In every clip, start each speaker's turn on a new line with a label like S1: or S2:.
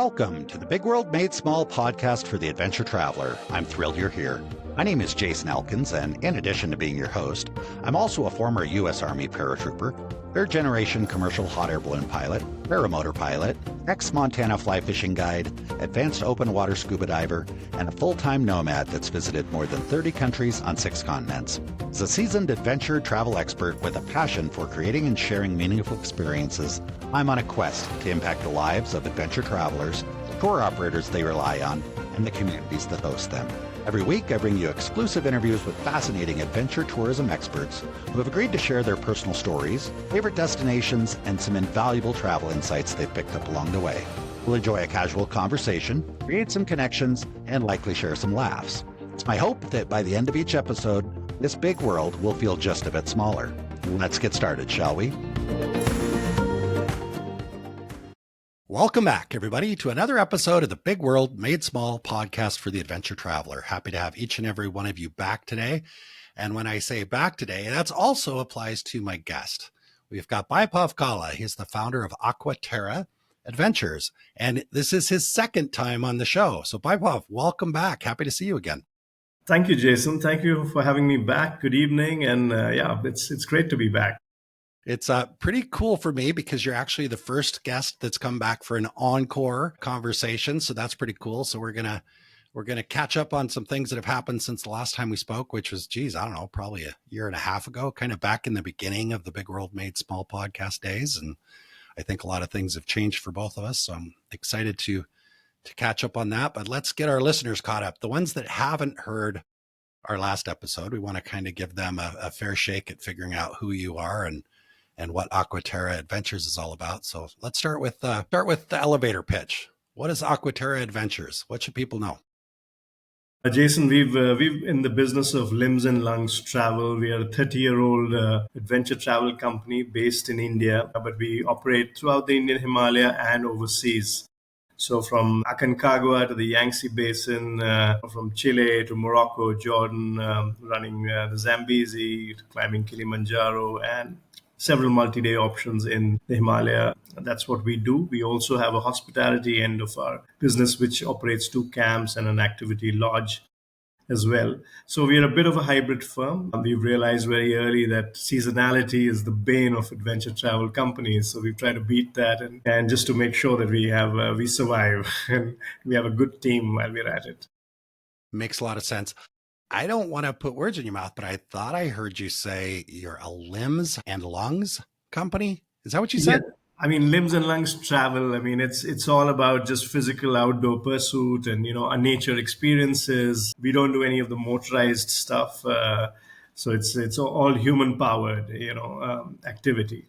S1: Welcome to the Big World Made Small podcast for the adventure traveler. I'm thrilled you're here. My name is Jason Elkins, and in addition to being your host, I'm also a former U.S. Army paratrooper, third-generation commercial hot air balloon pilot, paramotor pilot, ex-Montana fly fishing guide, advanced open water scuba diver, and a full-time nomad that's visited more than 30 countries on 6 continents. As a seasoned adventure travel expert with a passion for creating and sharing meaningful experiences, I'm on a quest to impact the lives of adventure travelers, tour operators they rely on, and the communities that host them. Every week, I bring you exclusive interviews with fascinating adventure tourism experts who have agreed to share their personal stories, favorite destinations, and some invaluable travel insights they've picked up along the way. We'll enjoy a casual conversation, create some connections, and likely share some laughs. It's my hope that by the end of each episode, this big world will feel just a bit smaller. Let's get started, shall we? Welcome back, everybody, to another episode of the Big World Made Small podcast for the adventure traveler. Happy to have each and every one of you back today. And when I say back today, that also applies to my guest. We've got Vaibhav Kala. He's the founder of Aquaterra Adventures, and this is his second time on the show. So Vaibhav, welcome back. Happy to see you again.
S2: Thank you, Jason. Thank you for having me back. Good evening. And it's great to be back.
S1: It's pretty cool for me because you're actually the first guest that's come back for an encore conversation. So that's pretty cool. So we're gonna catch up on some things that have happened since the last time we spoke, which was, probably a year and a half ago, kind of back in the beginning of the Big World Made Small podcast days. And I think a lot of things have changed for both of us. So I'm excited to catch up on that. But let's get our listeners caught up. The ones that haven't heard our last episode, we want to kind of give them a fair shake at figuring out who you are and what Aquaterra Adventures is all about. So let's start with the elevator pitch. What is Aquaterra Adventures? What should people know?
S2: Jason, we've in the business of limbs and lungs travel. We are a 30-year-old adventure travel company based in India, but we operate throughout the Indian Himalaya and overseas. So from Aconcagua to the Yangtze Basin, from Chile to Morocco, Jordan, running the Zambezi, to climbing Kilimanjaro, and several multi-day options in the Himalaya. That's what we do. We also have a hospitality end of our business, which operates 2 camps and an activity lodge as well. So we are a bit of a hybrid firm. We've realized very early that seasonality is the bane of adventure travel companies. So we try to beat that and just to make sure that we survive and we have a good team while we're at it.
S1: Makes a lot of sense. I don't want to put words in your mouth, but I thought I heard you say you're a limbs and lungs company. Is that what you said?
S2: Yeah. I mean, limbs and lungs travel. I mean, it's all about just physical outdoor pursuit and, our nature experiences. We don't do any of the motorized stuff. So it's all human powered, activity.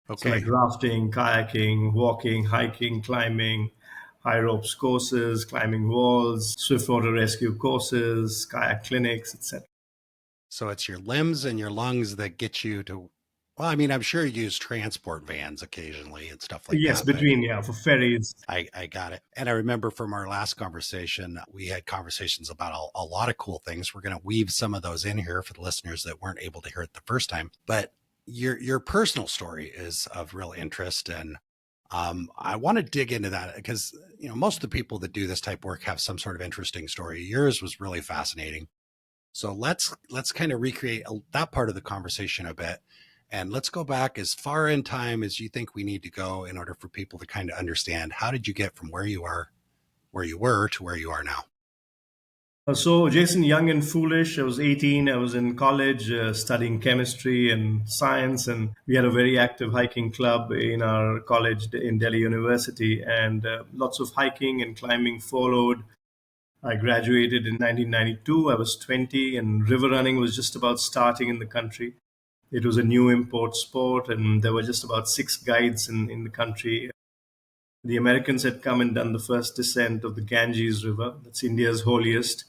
S1: Okay.
S2: So like rafting, kayaking, walking, hiking, climbing, high ropes courses, climbing walls, swiftwater rescue courses, kayak clinics, etc.
S1: So it's your limbs and your lungs that get you to, well, I mean, I'm sure you use transport vans occasionally and stuff like
S2: Yes,
S1: that.
S2: for ferries.
S1: I got it. And I remember from our last conversation, we had conversations about a lot of cool things. We're going to weave some of those in here for the listeners that weren't able to hear it the first time. But your personal story is of real interest, and I want to dig into that because, most of the people that do this type of work have some sort of interesting story. Yours was really fascinating. So let's kind of recreate that part of the conversation a bit. And let's go back as far in time as you think we need to go in order for people to kind of understand, how did you get from where you were to where you are now?
S2: So, Jason, young and foolish. I was 18. I was in college studying chemistry and science, and we had a very active hiking club in our college in Delhi University, and lots of hiking and climbing followed. I graduated in 1992. I was 20, and river running was just about starting in the country. It was a new import sport, and there were just about 6 guides in the country. The Americans had come and done the first descent of the Ganges River. That's India's holiest.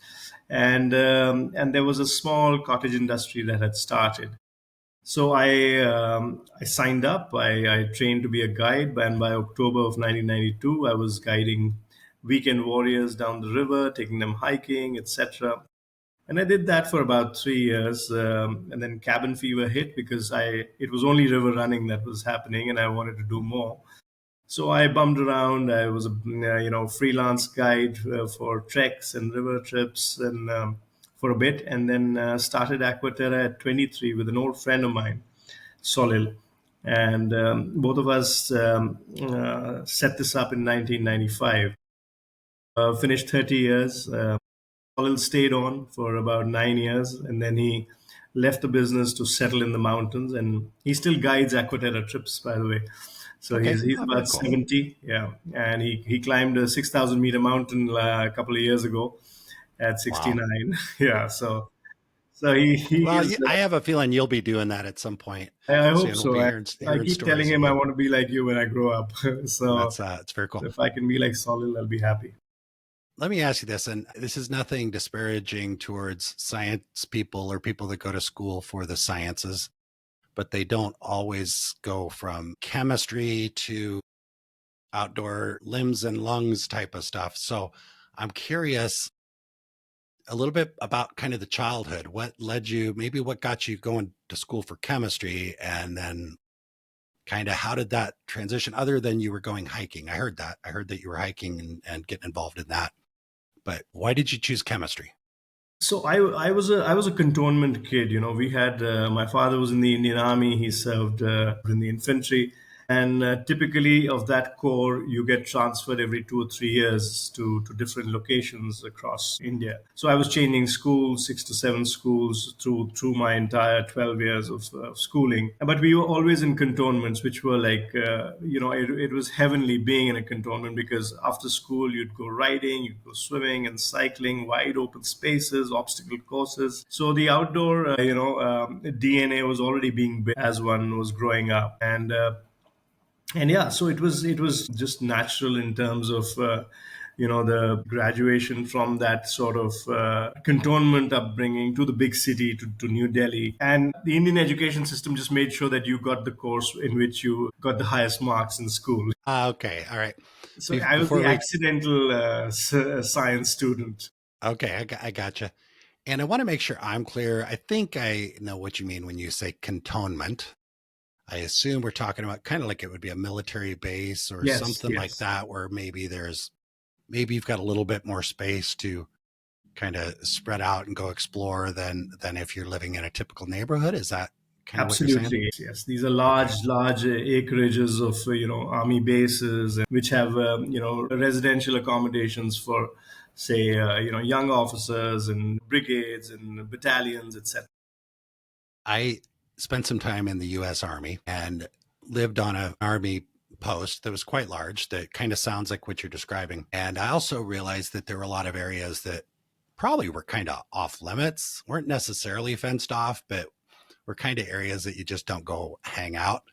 S2: And there was a small cottage industry that had started. So I signed up. I trained to be a guide. And by October of 1992, I was guiding weekend warriors down the river, taking them hiking, etc. And I did that for about 3 years. And then cabin fever hit because it was only river running that was happening and I wanted to do more. So I bummed around. I was a freelance guide for treks and river trips and for a bit, and then started Aquaterra at 23 with an old friend of mine, Solil, and both of us set this up in 1995. Finished 30 years. Solil stayed on for about 9 years, and then he left the business to settle in the mountains. And he still guides Aquaterra trips, by the way. So
S1: Okay.
S2: he's
S1: Oh, very
S2: about
S1: cool.
S2: 70, yeah, and he climbed a 6,000 meter mountain a couple of years ago at
S1: Wow.
S2: 69. Yeah, so he
S1: Well,
S2: is.
S1: I have a feeling you'll be doing that at some point
S2: I hope
S1: soon. We'll
S2: so.
S1: be
S2: I
S1: hearing
S2: keep telling
S1: stories of
S2: him I
S1: you.
S2: want to be like you when I grow up. So
S1: It's very cool.
S2: if I can be like Solil, I'll be happy.
S1: Let me ask you this, and this is nothing disparaging towards science people or people that go to school for the sciences, but they don't always go from chemistry to outdoor limbs and lungs type of stuff. So I'm curious a little bit about kind of the childhood. What led you, maybe what got you going to school for chemistry, and then kind of how did that transition other than you were going hiking? I heard that. I heard that you were hiking and getting involved in that. But why did you choose chemistry?
S2: So I was a cantonment kid. We had my father was in the Indian Army. He served in the infantry, and typically of that corps, you get transferred every 2 or 3 years to different locations across India. So I was changing schools, 6 to 7 schools through my entire 12 years of schooling. But we were always in cantonments, which were like it was heavenly being in a cantonment because after school you'd go riding, you'd go swimming and cycling, wide open spaces, obstacle courses. So the outdoor DNA was already being built as one was growing up, and yeah, so it was just natural in terms of the graduation from that sort of cantonment upbringing to the big city to New Delhi. And the Indian education system just made sure that you got the course in which you got the highest marks in school.
S1: Okay, all right.
S2: So I was
S1: Before
S2: the
S1: we,
S2: accidental science student.
S1: okay, I gotcha. And I want to make sure I'm clear. I think I know what you mean when you say cantonment. I assume we're talking about kind of like it would be a military base or
S2: Yes,
S1: something like
S2: yes.
S1: that, where maybe you've got a little bit more space to kind of spread out and go explore than if you're living in a typical neighborhood. Is that kind of what you're saying?
S2: Absolutely, yes. These are
S1: Okay.
S2: large acreages of army bases, which have residential accommodations for, say, young officers and brigades and battalions, etc.
S1: I spent some time in the US Army and lived on an army post that was quite large that kind of sounds like what you're describing. And I also realized that there were a lot of areas that probably were kind of off limits, weren't necessarily fenced off, but were kind of areas that you just don't go hang out.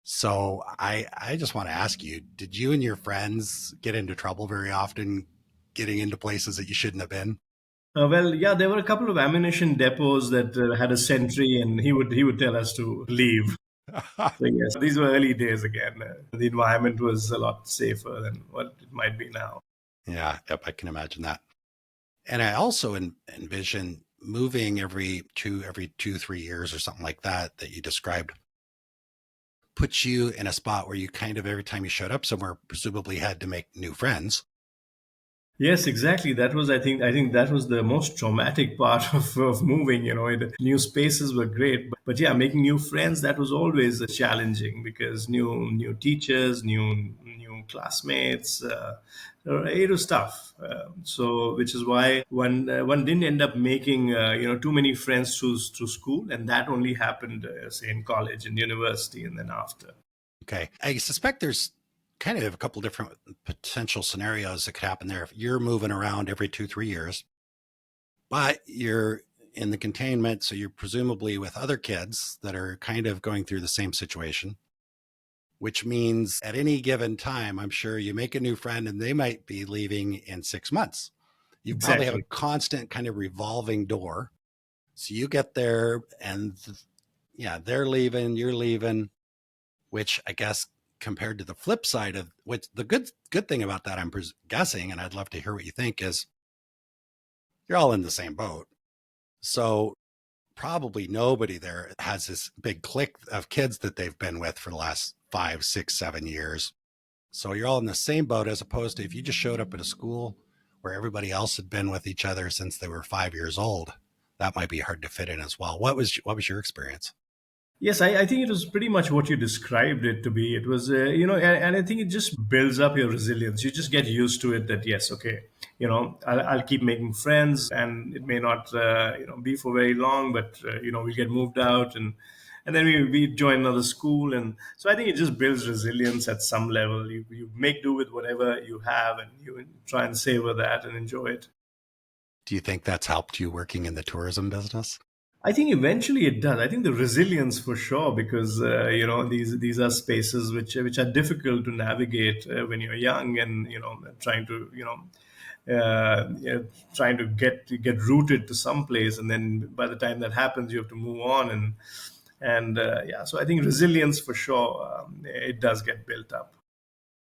S1: So I just want to ask you, did you and your friends get into trouble very often getting into places that you shouldn't have been?
S2: Well, yeah, there were a couple of ammunition depots that had a sentry, and he would tell us to leave. So yes, these were early days again. The environment was a lot safer than what it might be now.
S1: Yeah, yep, I can imagine that. And I also envision moving every 2, 3 years or something like that you described, puts you in a spot where you kind of every time you showed up somewhere, presumably had to make new friends.
S2: Yes, exactly. I think that was the most traumatic part of moving. New spaces were great, but yeah, making new friends, that was always challenging because new teachers, new classmates. It was tough. So, which is why one didn't end up making too many friends through school, and that only happened say in college and university, and then after.
S1: Okay. I suspect there's kind of a couple different potential scenarios that could happen there. If you're moving around every 2, 3 years, but you're in the containment, so you're presumably with other kids that are kind of going through the same situation, which means at any given time, I'm sure you make a new friend and they might be leaving in 6 months. You probably have a
S2: Exactly.
S1: constant kind of revolving door. So you get there and yeah, they're leaving, you're leaving, which I guess compared to the flip side of which the good thing about that, I'm guessing, and I'd love to hear what you think, is you're all in the same boat. So probably nobody there has this big clique of kids that they've been with for the last 5, 6, 7 years. So you're all in the same boat, as opposed to if you just showed up at a school where everybody else had been with each other since they were 5 years old. That might be hard to fit in as well. What was your experience?
S2: Yes, I think it was pretty much what you described it to be. It was, and I think it just builds up your resilience. You just get used to it that, yes, okay, I'll keep making friends, and it may not, be for very long, but, we get moved out, and then we join another school. And so I think it just builds resilience at some level. You make do with whatever you have, and you try and savor that and enjoy it.
S1: Do you think that's helped you working in the tourism business?
S2: I think eventually it does. I think the resilience for sure, because these are spaces which are difficult to navigate when you're young, and trying to trying to get rooted to some place, and then by the time that happens, you have to move on, and yeah. So I think resilience for sure, it does get built up.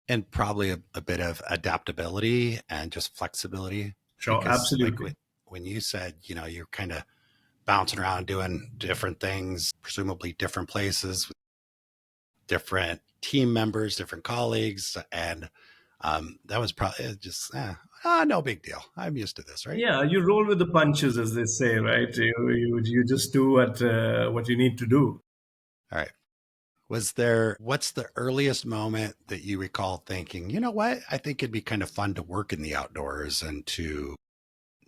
S1: And probably a bit of adaptability and just flexibility,
S2: Sure,
S1: because like
S2: absolutely.
S1: when you said, you're kind of bouncing around doing different things, presumably different places, different team members, different colleagues, and that was probably just no big deal. I'm used to this, right?
S2: Yeah, you roll with the punches, as they say, right? You just do what you need to do.
S1: All right. What's the earliest moment that you recall thinking, you know what, I think it'd be kind of fun to work in the outdoors and to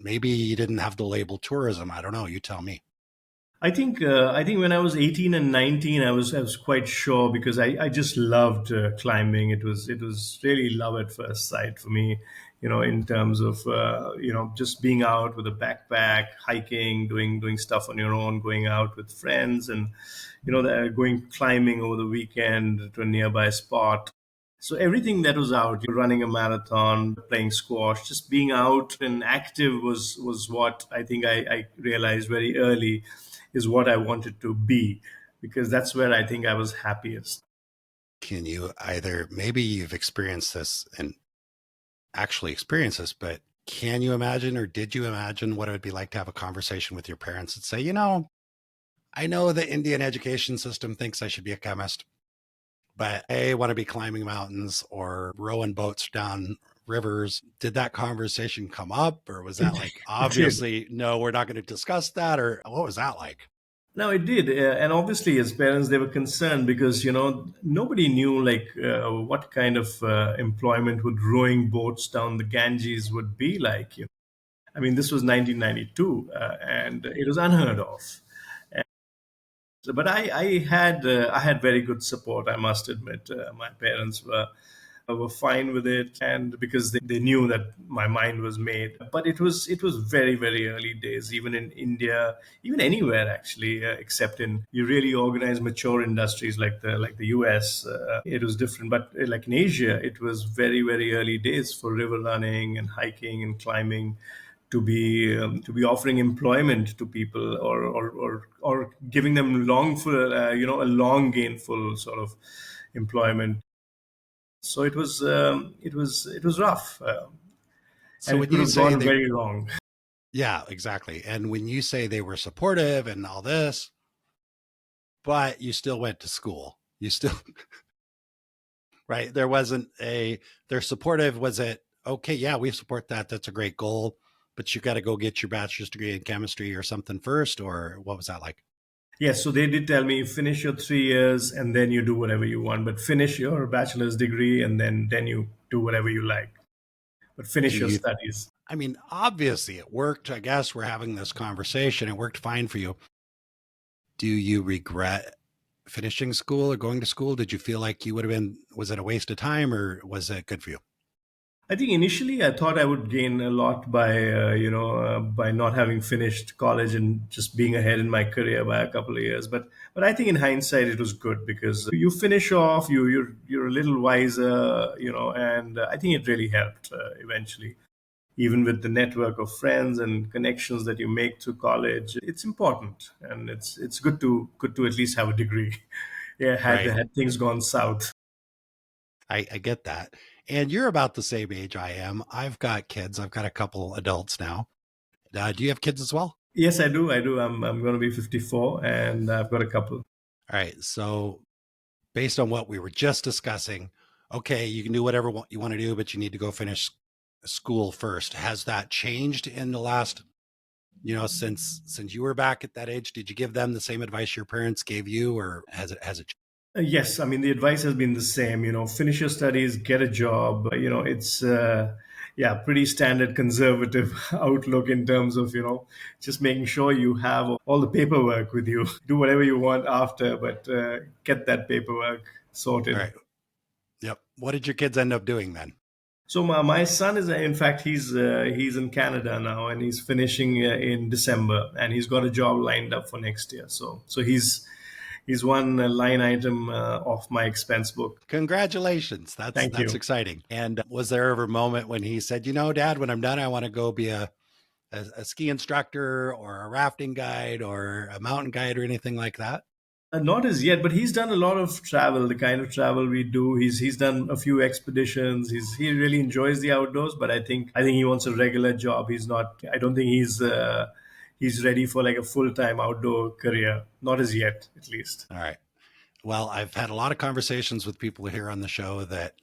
S1: maybe you didn't have the label tourism. I don't know. You tell me.
S2: I think when I was 18 and 19, I was quite sure, because I just loved climbing. It was really love at first sight for me, in terms of just being out with a backpack, hiking, doing stuff on your own, going out with friends, and going climbing over the weekend to a nearby spot. So everything that was out, running a marathon, playing squash, just being out and active was what I think I realized very early is what I wanted to be, because that's where I think I was happiest.
S1: Can you either, maybe you've experienced this and actually experienced this, but can you imagine or did you imagine what it would be like to have a conversation with your parents and say, I know the Indian education system thinks I should be a chemist, but I want to be climbing mountains or rowing boats down rivers. Did that conversation come up, or was that like,
S2: It did.
S1: obviously, no, we're not going to discuss that? Or what was that like?
S2: No, it did, and obviously, as parents, they were concerned, because nobody knew, like, what kind of employment would rowing boats down the Ganges would be like. I mean, this was 1992, and it was unheard of. But I had very good support. I must admit, my parents were fine with it, and because they knew that my mind was made. But it was very, very early days, even in India, even anywhere actually, except in you really organized mature industries like the US. It was different, but like in Asia, it was very, very early days for river running and hiking and climbing to be offering employment to people, or giving them longful a long gainful sort of employment. So it was rough,
S1: So
S2: and it
S1: when
S2: could
S1: you
S2: have
S1: say
S2: gone
S1: they,
S2: very wrong.
S1: yeah, exactly. And when you say they were supportive and all this, but you still went to school, you still, right? There wasn't they're supportive. Was it, okay, yeah, we support that. That's a great goal, but you got to go get your bachelor's degree in chemistry or something first, or what was that like?
S2: Yes, so they did tell me, finish your 3 years and then you do whatever you want, but finish your bachelor's degree, and then you do whatever you like, but
S1: Do
S2: finish your
S1: you,
S2: studies.
S1: I mean, obviously it worked. I guess we're having this conversation. It worked fine for you. Do you regret finishing school or going to school? Did you feel like you would have been, was it a waste of time or was it good for you?
S2: I think initially I thought I would gain a lot by not having finished college and just being ahead in my career by a couple of years. But I think in hindsight it was good, because you finish off, you're a little wiser, and I think it really helped eventually. Even with the network of friends and connections that you make through college, it's important, and it's good to at least have a degree. Yeah, had
S1: Right.
S2: had things gone south.
S1: I get that. And you're about the same age I am. I've got kids. I've got a couple adults now. Do you have kids as well?
S2: Yes, I do. I do. I'm going to be 54, and I've got a couple.
S1: All right. So, based on what we were just discussing, okay, you can do whatever you want to do, but you need to go finish school first. Has that changed in the last, since you were back at that age? Did you give them the same advice your parents gave you, or has it?
S2: Yes, I mean the advice has been the same. Finish your studies, get a job. It's yeah, pretty standard conservative outlook in terms of just making sure you have all the paperwork with you. Do whatever you want after, but get that paperwork
S1: All
S2: sorted.
S1: right. Yep. What did your kids end up doing then?
S2: So my son is, in fact, he's in Canada now, and he's finishing in December, and he's got a job lined up for next year. So he's one line item off my expense book.
S1: Congratulations. That's
S2: Thank
S1: that's
S2: you.
S1: exciting. And was there ever a moment when he said, Dad, when I'm done, I want to go be a ski instructor or a rafting guide or a mountain guide or anything like that?
S2: Not as yet, but he's done a lot of travel. The kind of travel we do, he's done a few expeditions. He really enjoys the outdoors, but I think he wants a regular job. He's not. I don't think he's ready for like a full time outdoor career. Not as yet, at least.
S1: All right. Well, I've had a lot of conversations with people here on the show that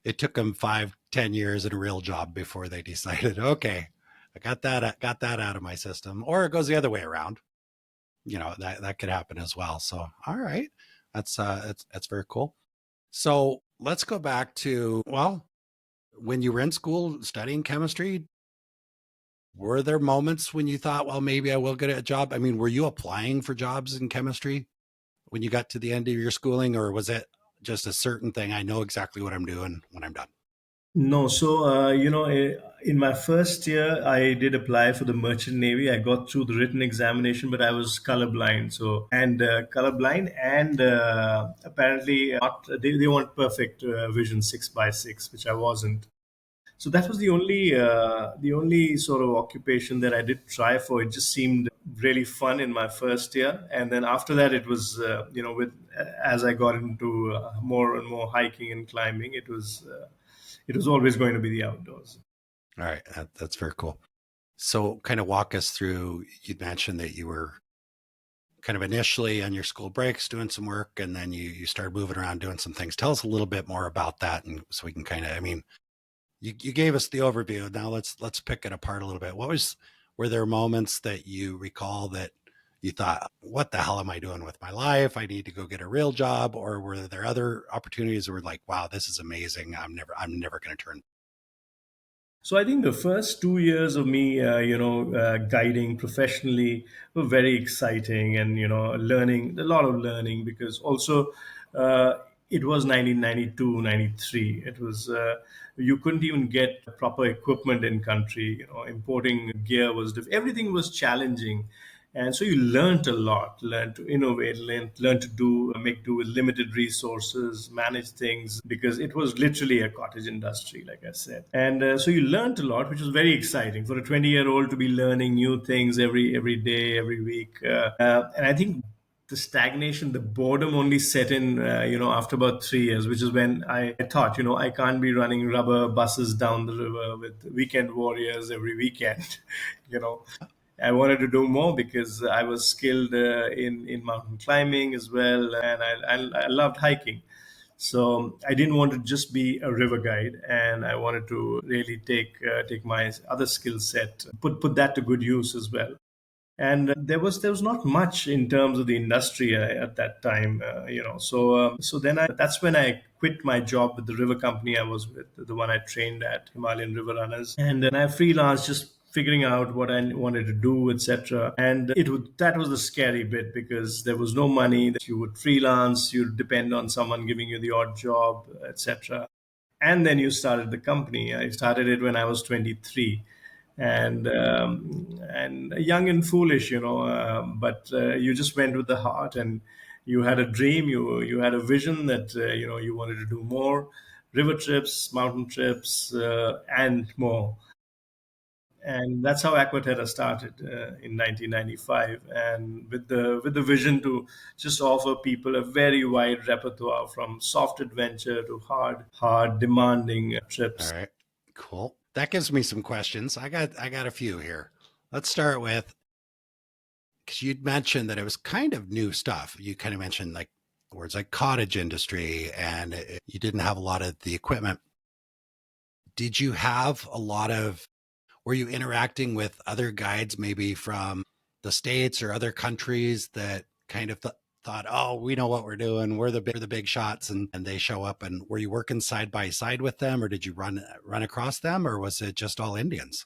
S1: it took them 5, 10 years at a real job before they decided, okay, I got that out of my system. Or it goes the other way around. That could happen as well. So, all right, that's very cool. So let's go back to, well, when you were in school studying chemistry, were there moments when you thought, well, maybe I will get a job? I mean, were you applying for jobs in chemistry when you got to the end of your schooling, or was it just a certain thing? I know exactly what I'm doing when I'm done.
S2: No, so in my first year, I did apply for the Merchant Navy. I got through the written examination, but I was colorblind. So and colorblind, and apparently not. They want perfect vision 6 by 6, which I wasn't. So that was the only sort of occupation that I did try for. It just seemed really fun in my first year, and then after that, it was with as I got into more and more hiking and climbing, it was always going to be the outdoors.
S1: All right, that's very cool. So, kind of walk us through. You mentioned that you were kind of initially on your school breaks doing some work, and then you started moving around doing some things. Tell us a little bit more about that, and so we can kind of. I mean, you gave us the overview. Now let's pick it apart a little bit. Were there moments that you recall that you thought, what the hell am I doing with my life? I need to go get a real job. Or were there other opportunities that were like, wow, this is amazing. I'm never going to turn.
S2: So I think the first 2 years of me, guiding professionally were very exciting, and learning a lot of learning, because also uh, it was 1992, 93. It was you couldn't even get proper equipment in country. Importing gear was everything was challenging. And so you learned a lot, learned to innovate, learned to make do with limited resources, manage things, because it was literally a cottage industry, like I said. And so you learned a lot, which was very exciting for a 20-year-old to be learning new things every day, every week. And I think the stagnation, the boredom only set in, after about 3 years, which is when I thought, I can't be running rubber buses down the river with weekend warriors every weekend. you know, I wanted to do more because I was skilled in mountain climbing as well, and I loved hiking. So I didn't want to just be a river guide, and I wanted to really take my other skill set, put that to good use as well. And there was not much in terms of the industry at that time, so then that's when I quit my job with the river company I was with, the one I trained at, Himalayan River Runners, and then I freelanced, just figuring out what I wanted to do, etc. And that was the scary bit, because there was no money. That you would freelance, you'd depend on someone giving you the odd job, etc. And then you started the company. I started it when I was 23, and young and foolish, but you just went with the heart, and you had a dream. You had a vision that you wanted to do more river trips, mountain trips, and more. And that's how Aquaterra started in 1995, and with the vision to just offer people a very wide repertoire, from soft adventure to hard demanding
S1: All
S2: trips.
S1: right, cool. That gives me some questions. I got a few here. Let's start with, because you'd mentioned that it was kind of new stuff. You kind of mentioned like where it's like cottage industry and you didn't have a lot of the equipment. Did you have a lot of, were you interacting with other guides maybe from the States or other countries that kind of thought, oh, we know what we're doing. We're the big shots, and they show up, and were you working side by side with them, or did you run across them, or was it just all Indians?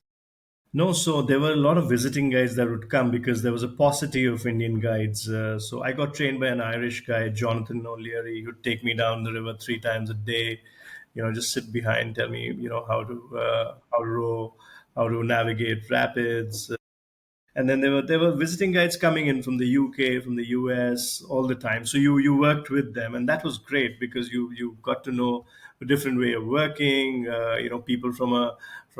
S2: No, so there were a lot of visiting guides that would come because there was a paucity of Indian guides. So I got trained by an Irish guide, Jonathan O'Leary, who'd take me down the river 3 times a day. Just sit behind, tell me, how to row, how to navigate rapids. And then there were visiting guides coming in from the UK, from the US, all the time. So you worked with them, and that was great because you got to know a different way of working. People from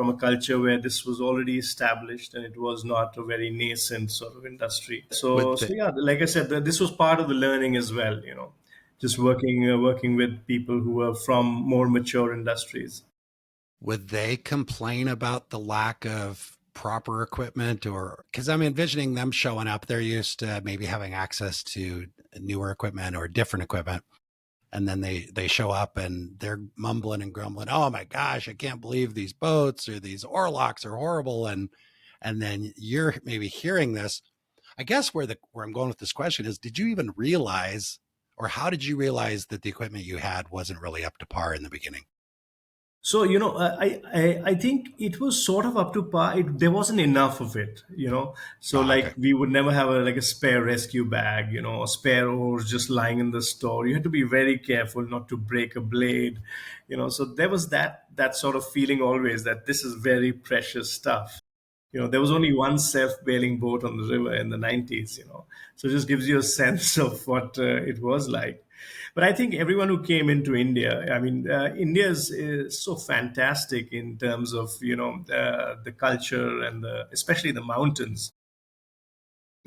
S2: a culture where this was already established and it was not a very nascent sort of industry. So
S1: Would
S2: so
S1: the,
S2: yeah, like I said, this was part of the learning as well. Just working with people who were from more mature industries.
S1: would they complain about the lack of proper equipment, or because I'm envisioning them showing up, they're used to maybe having access to newer equipment or different equipment, and then they show up and they're mumbling and grumbling, oh my gosh, I can't believe these boats or these oarlocks are horrible, and then you're maybe hearing this. I guess where I'm going with this question is, did you even realize, or how did you realize that the equipment you had wasn't really up to par in the beginning?
S2: So I think it was sort of up to par. There wasn't enough of it. So
S1: Ah,
S2: like
S1: okay.
S2: we would never have a spare rescue bag, a spare oars just lying in the store. You had to be very careful not to break a blade. So there was that sort of feeling always that this is very precious stuff. There was only one self-bailing boat on the river in the 90s. So it just gives you a sense of what it was like. But I think everyone who came into India, I mean, India is so fantastic in terms of the culture and especially the mountains.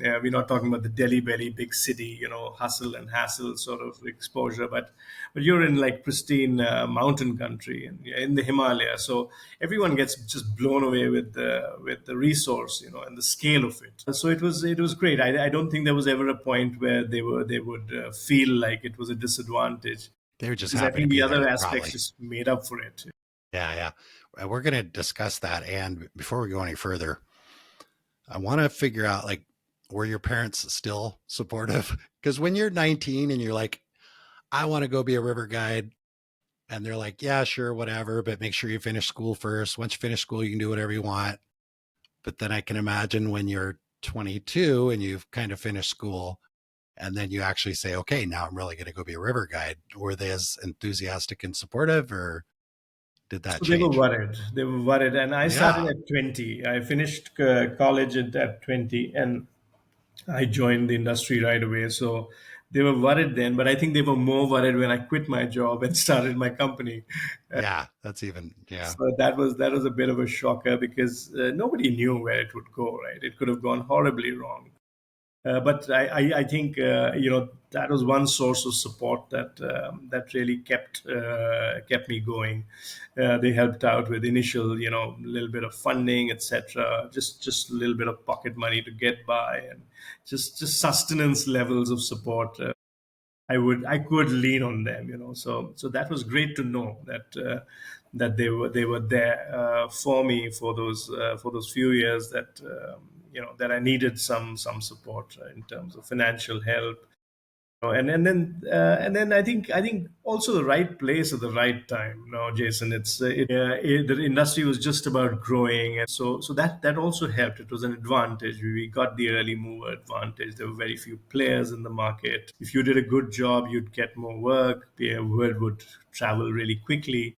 S2: We're not talking about the Delhi belly, big city, hustle and hassle sort of exposure, but you're in like pristine mountain country and in the Himalaya. So everyone gets just blown away with the resource, and the scale of it. So it was great. I don't think there was ever a point where they would feel like it was a disadvantage
S1: They were just
S2: because I
S1: happy to
S2: think the
S1: be
S2: other
S1: there,
S2: aspects
S1: probably.
S2: just made up for it.
S1: Yeah, yeah. We're going to discuss that. And before we go any further, I want to figure out, like, were your parents still supportive? Because when you're 19 and you're like, I want to go be a river guide, and they're like, yeah, sure, whatever, but make sure you finish school first. Once you finish school, you can do whatever you want. But then I can imagine when you're 22 and you've kind of finished school, and then you actually say, okay, now I'm really going to go be a river guide. Were they as enthusiastic and supportive, or did that
S2: So they were
S1: change?
S2: worried. They were worried, and I started
S1: Yeah.
S2: at 20. I finished college at 20, and I joined the industry right away. So they were worried then, but I think they were more worried when I quit my job and started my company.
S1: Yeah. That's even, yeah.
S2: So that was a bit of a shocker because nobody knew where it would go. Right, it could have gone horribly wrong. But I think that was one source of support that really kept me going. They helped out with initial, little bit of funding, etc. Just a little bit of pocket money to get by, and just sustenance levels of support. I could lean on them, So that was great to know that they were there for me for those few years that I needed some support in terms of financial help. And then I think also the right place at the right time. No, Jason, the industry was just about growing, and so that also helped. It was an advantage. We got the early mover advantage. There were very few players in the market. If you did a good job, you'd get more work. The word would travel really quickly.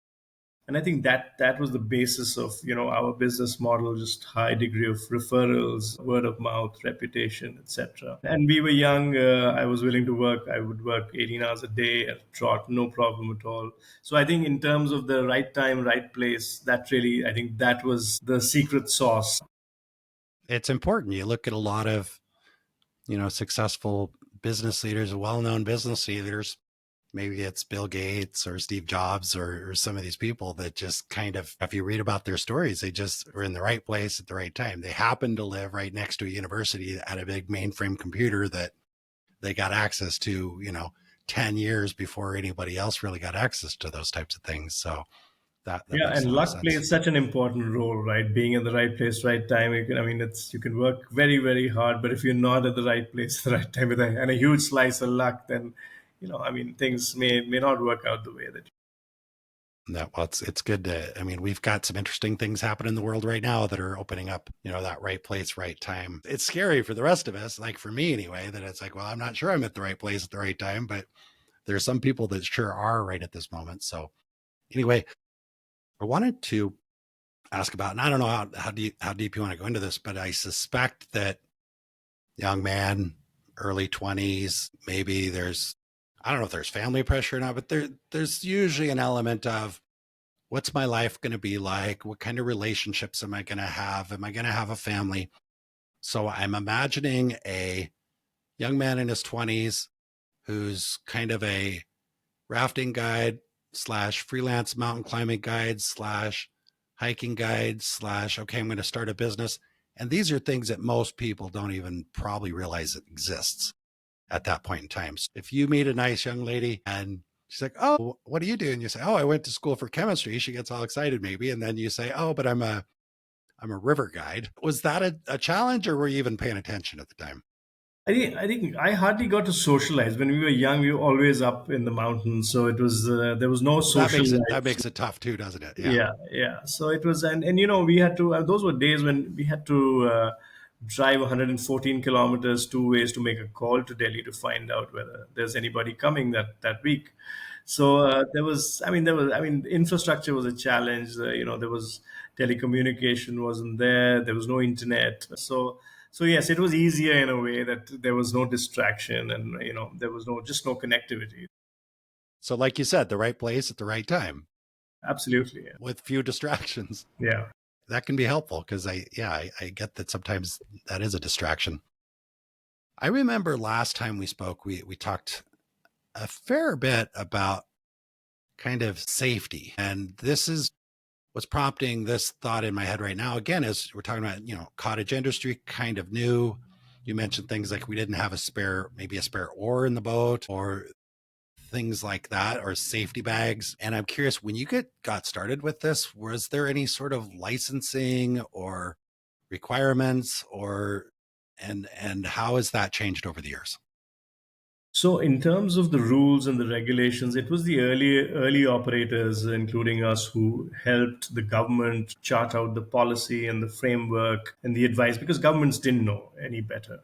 S2: And I think that was the basis of our business model, just high degree of referrals, word of mouth, reputation, etc. And we were young. I was willing to work. I would work 18 hours a day at a trot, no problem at all. So I think in terms of the right time, right place, that really, I think that was the secret sauce.
S1: It's important. You look at a lot of, successful business leaders, well-known business leaders. Maybe it's Bill Gates or Steve Jobs or some of these people that just kind of, if you read about their stories, they just were in the right place at the right time. They happened to live right next to a university that had a big mainframe computer that they got access to, 10 years before anybody else really got access to those types of things. So that
S2: Yeah,
S1: makes a
S2: and
S1: lot of
S2: luck
S1: sense.
S2: plays such an important role, right? Being in the right place, right time. You can, I mean, it's you can work very, very hard, but if you're not at the right place at the right time and a huge slice of luck, then I mean, things may not work out the way that.
S1: No, well, it's good to, I mean, we've got some interesting things happening in the world right now that are opening up, that right place, right time. It's scary for the rest of us, like for me anyway, that it's like, well, I'm not sure I'm at the right place at the right time, but there's some people that sure are right at this moment. So anyway, I wanted to ask about, and I don't know how deep you want to go into this, but I suspect that young man, early 20s, maybe I don't know if there's family pressure or not, but there's usually an element of, what's my life going to be like? What kind of relationships am I going to have? Am I going to have a family? So I'm imagining a young man in his 20s who's kind of a rafting guide slash freelance mountain climbing guide slash hiking guide slash, okay, I'm going to start a business. And these are things that most people don't even probably realize it exists at that point in time. So if you meet a nice young lady and she's like, oh, what do you do? And you say, oh, I went to school for chemistry. She gets all excited maybe. And then you say, oh, but I'm a river guide. Was that a challenge, or were you even paying attention at the time?
S2: I think I hardly got to socialize when we were young. We were always up in the mountains, so it was there was no
S1: Well,
S2: social
S1: that
S2: life.
S1: makes it tough too, doesn't it? Yeah.
S2: Yeah. So it was, and we had to. Those were days when we had to drive 114 kilometers two ways to make a call to Delhi to find out whether there's anybody coming that week. So I mean, infrastructure was a challenge. There was telecommunication wasn't there. There was no internet. So yes, it was easier in a way that there was no distraction, and there was no connectivity.
S1: So like you said, the right place at the right time
S2: Absolutely.
S1: with few distractions.
S2: Yeah.
S1: That can be helpful because I get that sometimes that is a distraction. I remember last time we spoke, we talked a fair bit about kind of safety. And this is what's prompting this thought in my head right now. Again, as we're talking about, cottage industry, kind of new. You mentioned things like we didn't have maybe a spare oar in the boat, or things like that, or safety bags. And I'm curious, when you got started with this, was there any sort of licensing or requirements, and how has that changed over the years?
S2: So, in terms of the rules and the regulations, it was the early operators, including us, who helped the government chart out the policy and the framework and the advice, because governments didn't know any better.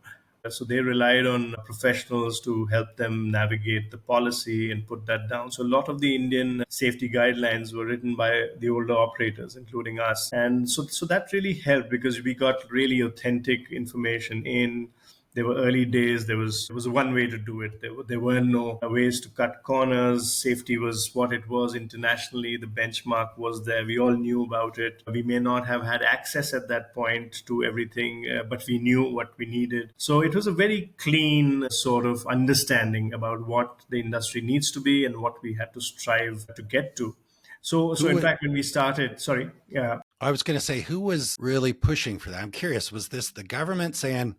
S2: So they relied on professionals to help them navigate the policy and put that down. So a lot of the Indian safety guidelines were written by the older operators, including us. And so that really helped because we got really authentic information in. There were early days. There was one way to do it. There were no ways to cut corners. Safety was what it was internationally. The benchmark was there. We all knew about it. We may not have had access at that point to everything, but we knew what we needed. So it was a very clean sort of understanding about what the industry needs to be and what we had to strive to get to. So
S1: Who
S2: in
S1: would,
S2: fact, when we started, sorry, yeah.
S1: I was going to say, who was really pushing for that? I'm curious. Was this the government saying,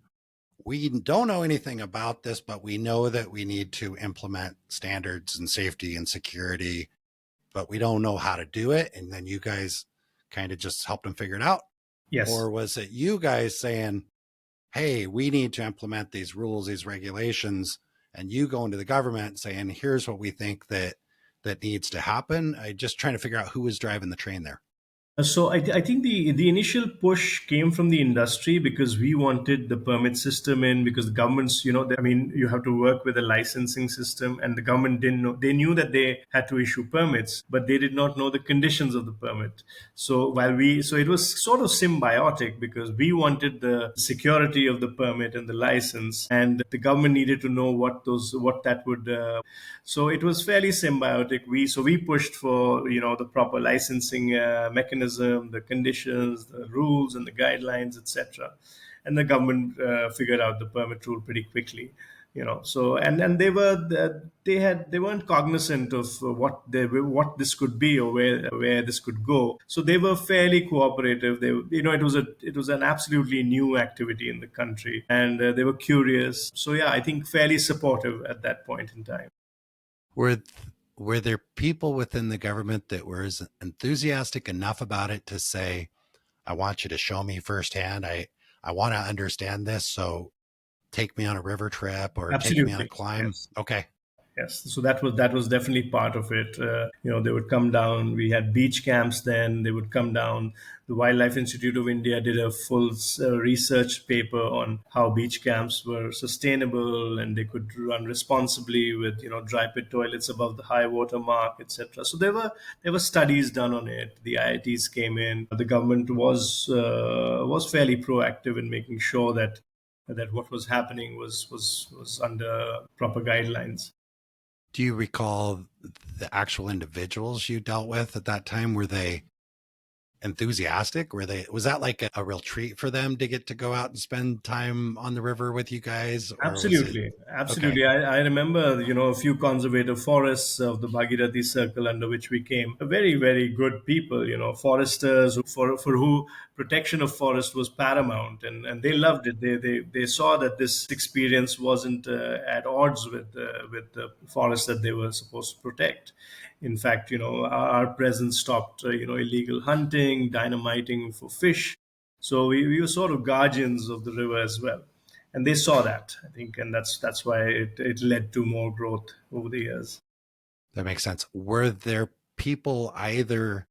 S1: we don't know anything about this, but we know that we need to implement standards and safety and security, but we don't know how to do it? And then you guys kind of just helped them figure it out?
S2: Yes.
S1: Or was it you guys saying, hey, we need to implement these rules, these regulations, and you going to the government saying, here's what we think that needs to happen? I just trying to figure out who was driving the train there.
S2: So I think the initial push came from the industry because we wanted the permit system in, because the governments, I mean, you have to work with a licensing system, and the government didn't know. They knew that they had to issue permits, but they did not know the conditions of the permit. So it was sort of symbiotic, because we wanted the security of the permit and the license, and the government needed to know what that would. So it was fairly symbiotic. We pushed for the proper licensing mechanism, the conditions, the rules, and the guidelines, etc. And the government figured out the permit rule pretty quickly. So and they weren't cognizant of what this could be, or where this could go. So they were fairly cooperative. It was an absolutely new activity in the country, and they were curious. So yeah, I think fairly supportive at that point in time.
S1: Were were there people within the government that were enthusiastic enough about it to say, I want you to show me firsthand. I want to understand this. So take me on a river trip or take me on a
S2: Absolutely,
S1: climb.
S2: yes.
S1: Okay.
S2: Yes, so that was definitely part of it. They would come down. We had beach camps then. They would come down. The Wildlife Institute of India did a full research paper on how beach camps were sustainable and they could run responsibly with dry pit toilets above the high water mark, etc. So there were studies done on it. The IITs came in. The government was fairly proactive in making sure that what was happening was under proper guidelines.
S1: Do you recall the actual individuals you dealt with at that time? Were they enthusiastic? Was that like a real treat for them to get to go out and spend time on the river with you guys? Or was it
S2: Absolutely,
S1: okay?
S2: absolutely. I remember, a few conservative forests of the Bhagirathi circle under which we came. Very, very good people, foresters for who protection of forest was paramount, and they loved it. They saw that this experience wasn't at odds with the forest that they were supposed to protect. In fact, our presence stopped, illegal hunting, dynamiting for fish. So we were sort of guardians of the river as well, and they saw that, I think, and that's why it led to more growth over the years.
S1: That makes sense. Were there people either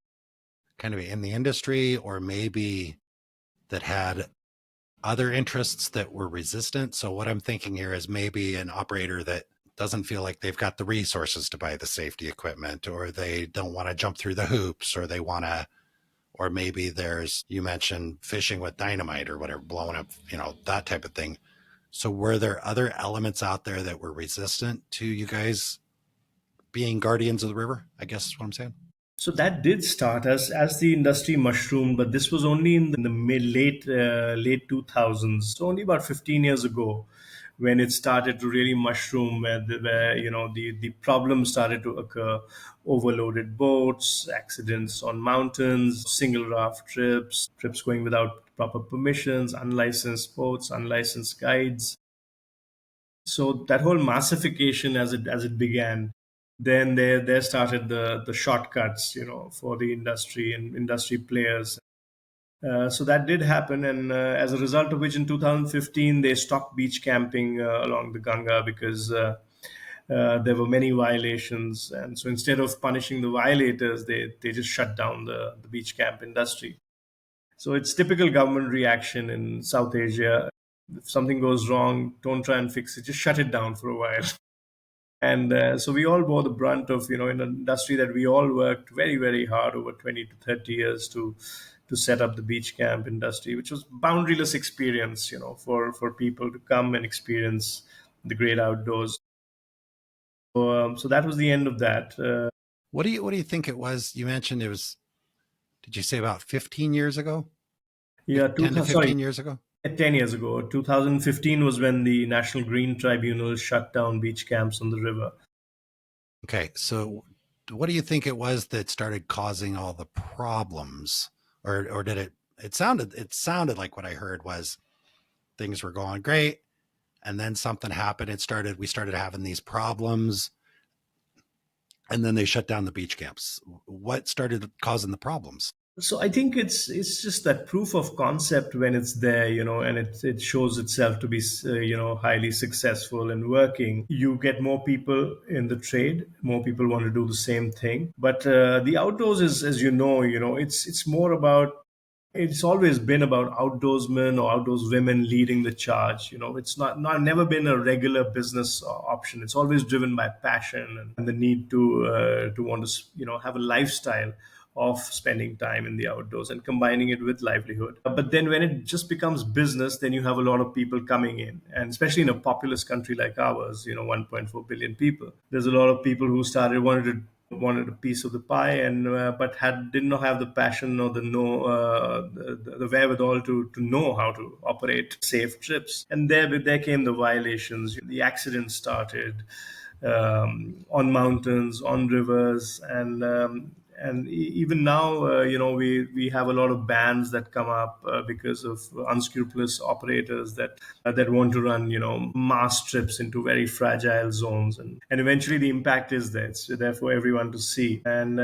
S1: kind of in the industry or maybe that had other interests that were resistant? So what I'm thinking here is maybe an operator that doesn't feel like they've got the resources to buy the safety equipment, or they don't want to jump through the hoops, or they want to, or maybe there's, you mentioned fishing with dynamite or whatever, blowing up, that type of thing. So were there other elements out there that were resistant to you guys being guardians of the river? I guess is what I'm saying.
S2: So that did start as the industry mushroomed, but this was only in the late 2000s. So only about 15 years ago, when it started to really mushroom, where the problems started to occur: overloaded boats, accidents on mountains, single raft trips going without proper permissions, unlicensed boats, unlicensed guides. So that whole massification, as it began, then there started the shortcuts, for the industry and industry players. So that did happen, and as a result of which, in 2015 they stopped beach camping along the Ganga, because there were many violations, and so instead of punishing the violators, they just shut down the beach camp industry. So it's typical government reaction in South Asia. If something goes wrong, don't try and fix it, just shut it down for a while. And so we all bore the brunt of, in an industry that we all worked very, very hard over 20 to 30 years to set up the beach camp industry, which was boundaryless experience, for people to come and experience the great outdoors. So that was the end of that.
S1: What do you think it was? You mentioned it was, did you say about 15 years ago?
S2: Yeah,
S1: 10 to
S2: 2000, sorry,
S1: 15 years ago?
S2: 10 years ago. 2015 was when the National Green Tribunal shut down beach camps on the river.
S1: Okay. So what do you think it was that started causing all the problems? Or did it sounded like what I heard was things were going great and then something happened. We started having these problems and then they shut down the beach camps. What started causing the problems?
S2: So I think it's just that proof of concept when it's there, and it shows itself to be, highly successful and working. You get more people in the trade, more people want to do the same thing. But the outdoors is, as it's more about. It's always been about outdoorsmen or outdoors women leading the charge. It's not never been a regular business option. It's always driven by passion and the need to want to have a lifestyle of spending time in the outdoors and combining it with livelihood. But then when it just becomes business, then you have a lot of people coming in, and especially in a populous country like ours, 1.4 billion people. There's a lot of people who wanted a piece of the pie, and but did not have the passion or the know the wherewithal to know how to operate safe trips. And there came the violations. The accidents started on mountains, on rivers, And even now, we have a lot of bans that come up because of unscrupulous operators that want to run mass trips into very fragile zones, and eventually the impact is there. It's there for everyone to see, and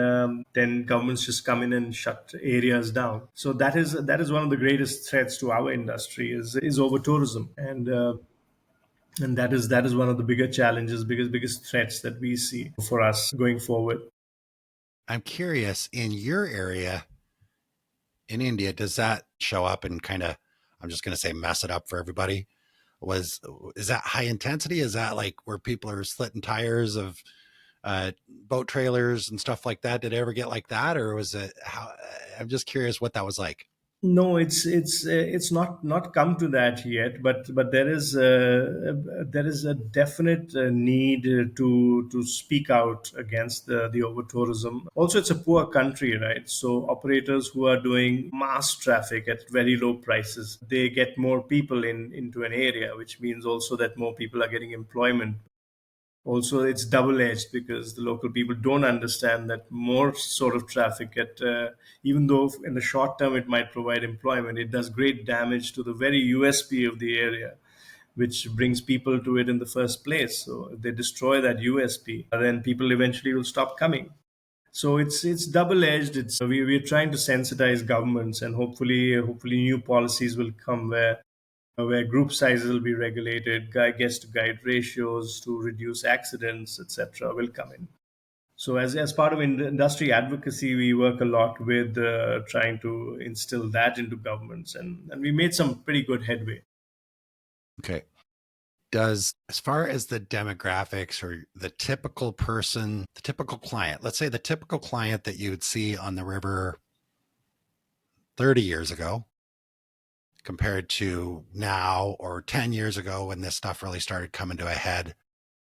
S2: then governments just come in and shut areas down. So that is one of the greatest threats to our industry is over tourism, and that is one of the bigger challenges, biggest threats that we see for us going forward.
S1: I'm curious, in your area in India, does that show up and kind of, I'm just going to say, mess it up for everybody? Is that high intensity? Is that like where people are slitting tires of boat trailers and stuff like that? Did it ever get like that, or was it how? I'm just curious what that was like.
S2: No, it's not come to that yet, but there is a definite need to speak out against the over tourism. Also, it's a poor country, right? So operators who are doing mass traffic at very low prices, they get more people into an area, which means also that more people are getting employment. Also, it's double edged because the local people don't understand that more sort of traffic at even though in the short term it might provide employment, it does great damage to the very USP of the area, which brings people to it in the first place. So if they destroy that USP, then people eventually will stop coming. So it's double edged. We're trying to sensitize governments, and hopefully new policies will come where group sizes will be regulated, guest to guide ratios to reduce accidents, etc., will come in. So as part of industry advocacy, we work a lot with trying to instill that into governments, and we made some pretty good headway.
S1: Okay. As far as the demographics or the typical person, the typical client, let's say the typical client that you would see on the river 30 years ago compared to now or 10 years ago when this stuff really started coming to a head,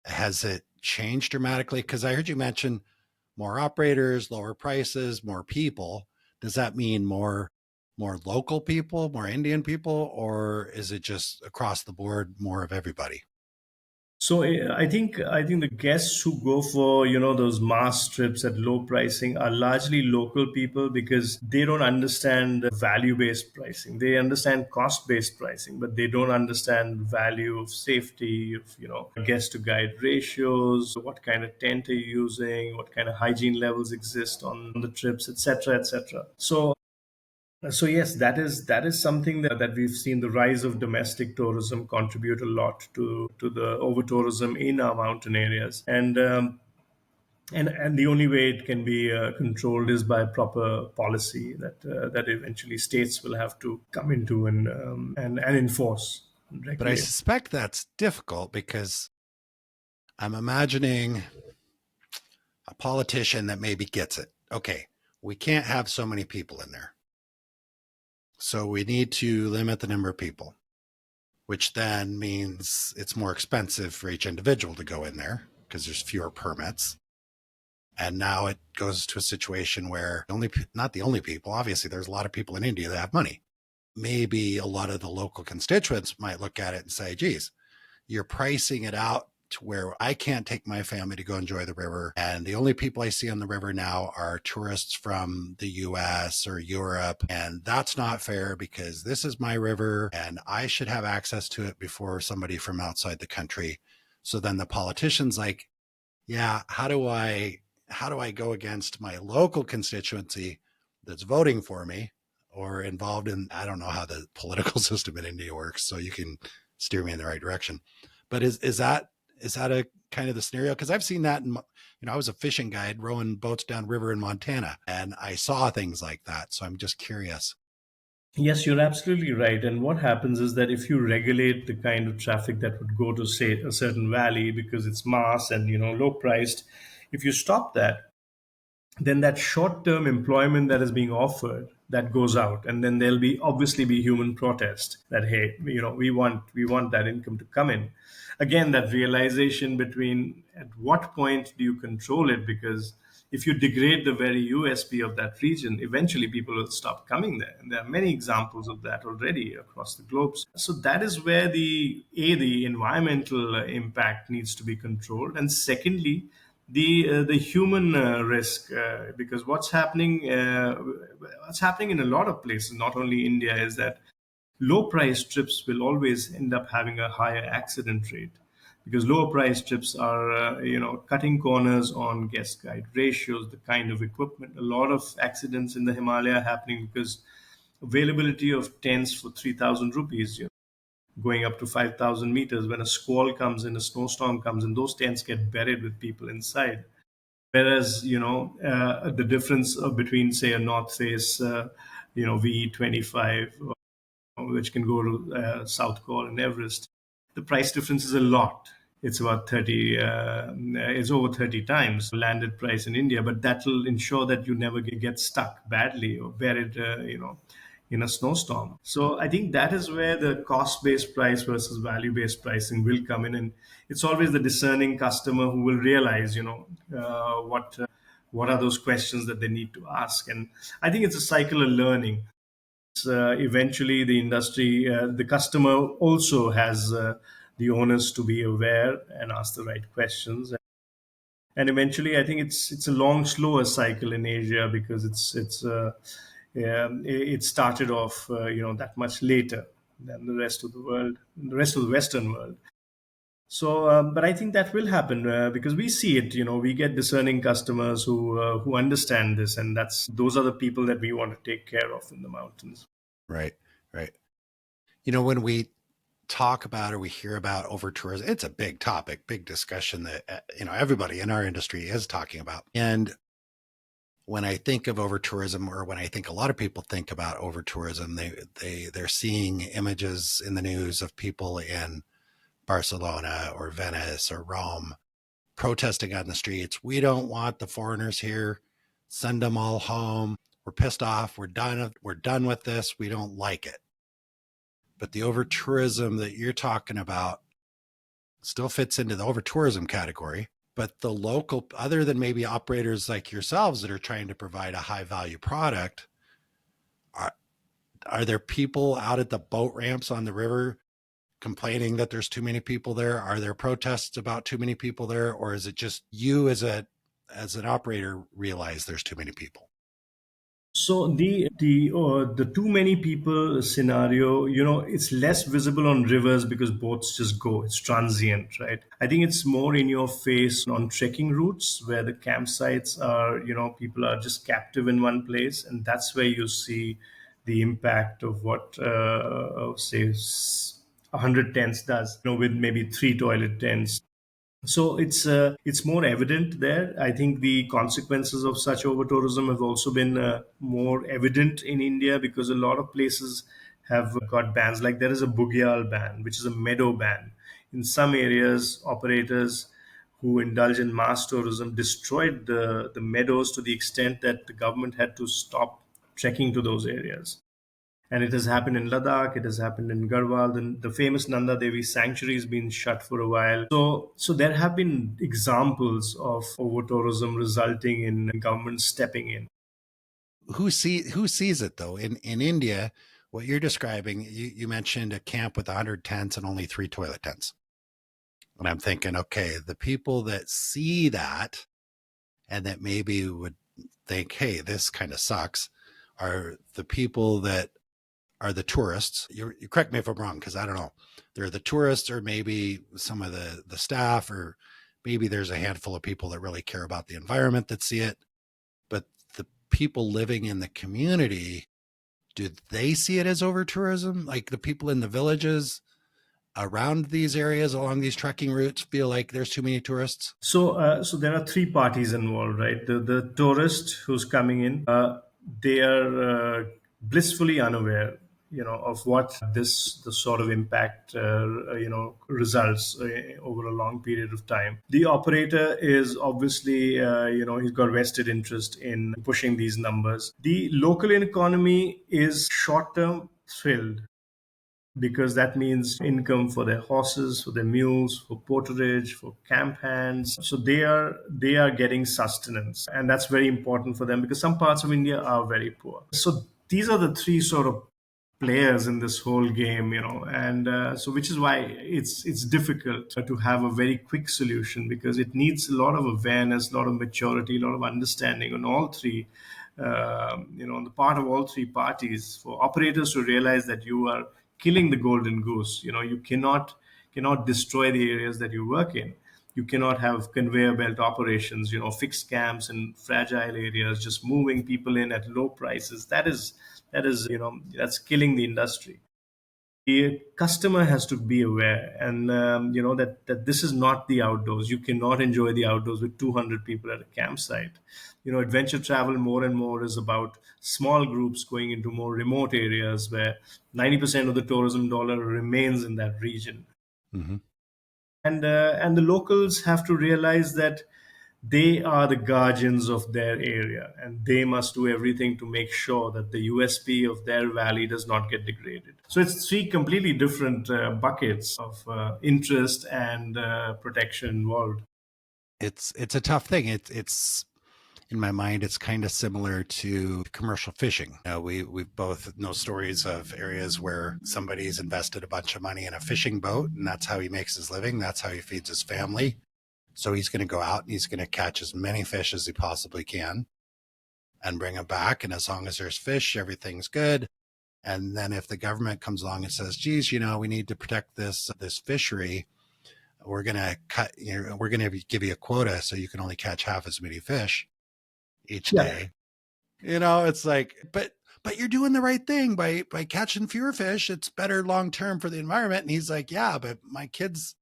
S1: has it changed dramatically? Because I heard you mention more operators, lower prices, more people. Does that mean more local people, more Indian people, or is it just across the board more of everybody?
S2: So I think the guests who go for those mass trips at low pricing are largely local people because they don't understand value based pricing. They understand cost based pricing, but they don't understand value of safety, of guest to guide ratios, what kind of tent are you using, what kind of hygiene levels exist on the trips, etc., etc. So yes, that is something that we've seen the rise of domestic tourism contribute a lot to the over tourism in our mountain areas, and the only way it can be controlled is by proper policy that eventually states will have to come into and enforce and
S1: But I
S2: regulate.
S1: suspect that's difficult because I'm imagining a politician that maybe gets it. Okay, we can't have so many people in there. So we need to limit the number of people, which then means it's more expensive for each individual to go in there because there's fewer permits. And now it goes to a situation where not the only people, obviously there's a lot of people in India that have money. Maybe a lot of the local constituents might look at it and say, geez, you're pricing it out to where I can't take my family to go enjoy the river. And the only people I see on the river now are tourists from the US or Europe. And that's not fair because this is my river and I should have access to it before somebody from outside the country. So then the politician's like, yeah, how do I go against my local constituency that's voting for me or involved in, I don't know how the political system in India works, so you can steer me in the right direction. But is that a kind of the scenario? Because I've seen that I was a fishing guide rowing boats down river in Montana, and I saw things like that. So I'm just curious.
S2: Yes, you're absolutely right. And what happens is that if you regulate the kind of traffic that would go to, say, a certain valley because it's mass and low priced, if you stop that, then that short-term employment that is being offered that goes out, and then there'll be obviously be human protest that, hey, we want that income to come in. Again, that realization between at what point do you control it, because if you degrade the very USP of that region, eventually people will stop coming there, and there are many examples of that already across the globe. So that is where the environmental impact needs to be controlled, and secondly, The human risk, because what's happening in a lot of places, not only India, is that low price trips will always end up having a higher accident rate, because lower price trips are cutting corners on guest guide ratios, the kind of equipment. A lot of accidents in the Himalaya are happening because availability of tents for 3,000 rupees, going up to 5,000 meters. When a squall comes in, a snowstorm comes in, those tents get buried with people inside. Whereas, the difference between, say, a North Face, VE25, which can go to South Col and Everest, the price difference is a lot. It's about 30, it's over 30 times landed price in India, but that will ensure that you never get stuck badly or buried, in a snowstorm. So I think that is where the cost-based price versus value-based pricing will come in, and it's always the discerning customer who will realize, what are those questions that they need to ask. And I think it's a cycle of learning. Eventually the industry, the customer also has the onus to be aware and ask the right questions. And eventually, I think it's a long, slower cycle in Asia, because it started off that much later than the rest of the world, the rest of the Western world. So, but I think that will happen, because we see it. We get discerning customers who understand this, and those are the people that we want to take care of in the mountains.
S1: Right, right. When we talk about or we hear about over tourism, it's a big topic, big discussion that everybody in our industry is talking about. And when I think of over tourism, or when I think a lot of people think about over tourism, they're seeing images in the news of people in Barcelona or Venice or Rome protesting on the streets. We don't want the foreigners here. Send them all home. We're pissed off. We're done. We're done with this. We don't like it. But the over tourism that you're talking about still fits into the over tourism category. But the local, other than maybe operators like yourselves that are trying to provide a high value product, are there people out at the boat ramps on the river complaining that there's too many people there? Are there protests about too many people there? Or is it just you as an operator realize there's too many people?
S2: So the too many people scenario, it's less visible on rivers because boats just go. It's transient, right? I think it's more in your face on trekking routes where the campsites are, people are just captive in one place, and that's where you see the impact of what, say, 100 tents does, with maybe 3 toilet tents. So it's more evident there. I think the consequences of such over tourism have also been more evident in India, because a lot of places have got bans. Like there is a Bugyal ban, which is a meadow ban. In some areas, operators who indulge in mass tourism destroyed the meadows to the extent that the government had to stop trekking to those areas. And it has happened in Ladakh, it has happened in Garhwal. The famous Nanda Devi sanctuary has been shut for a while. So there have been examples of over tourism resulting in government stepping in.
S1: Who sees it though? In India, what you're describing, you mentioned a camp with 100 tents and only 3 toilet tents. And I'm thinking, okay, the people that see that and that maybe would think, hey, this kind of sucks, are the people that are the tourists. You correct me if I'm wrong, because I don't know. They're the tourists, or maybe some of the staff, or maybe there's a handful of people that really care about the environment that see it. But the people living in the community, do they see it as over tourism? Like the people in the villages around these areas along these trekking routes feel like there's too many tourists?
S2: So there are 3 parties involved, right? The tourist who's coming in, they are blissfully unaware, of what the sort of impact, results over a long period of time. The operator is obviously, he's got vested interest in pushing these numbers. The local economy is short-term thrilled, because that means income for their horses, for their mules, for porterage, for camp hands. So they are getting sustenance, and that's very important for them, because some parts of India are very poor. So these are the 3 sort of players in this whole game, and so which is why it's difficult to have a very quick solution, because it needs a lot of awareness, a lot of maturity, a lot of understanding on all three, on the part of all three parties, for operators to realize that you are killing the golden goose. You cannot destroy the areas that you work in. You cannot have conveyor belt operations, fixed camps in fragile areas, just moving people in at low prices. That is that's killing the industry. The customer has to be aware, and that this is not the outdoors. You cannot enjoy the outdoors with 200 people at a campsite. Adventure travel more and more is about small groups going into more remote areas where 90% of the tourism dollar remains in that region.
S1: Hmm.
S2: And the locals have to realize that they are the guardians of their area, and they must do everything to make sure that the USP of their valley does not get degraded. So it's three completely different buckets of interest and protection involved.
S1: It's a tough thing. It's in my mind, it's kind of similar to commercial fishing. We both know stories of areas where somebody's invested a bunch of money in a fishing boat, and that's how he makes his living. That's how he feeds his family. So he's going to go out and he's going to catch as many fish as he possibly can and bring them back. And as long as there's fish, everything's good. And then if the government comes along and says, geez, we need to protect this fishery, we're going to we're going to give you a quota so you can only catch half as many fish each
S2: Yeah.
S1: day. It's like, but you're doing the right thing by catching fewer fish. It's better long term for the environment. And he's like, yeah, but my kids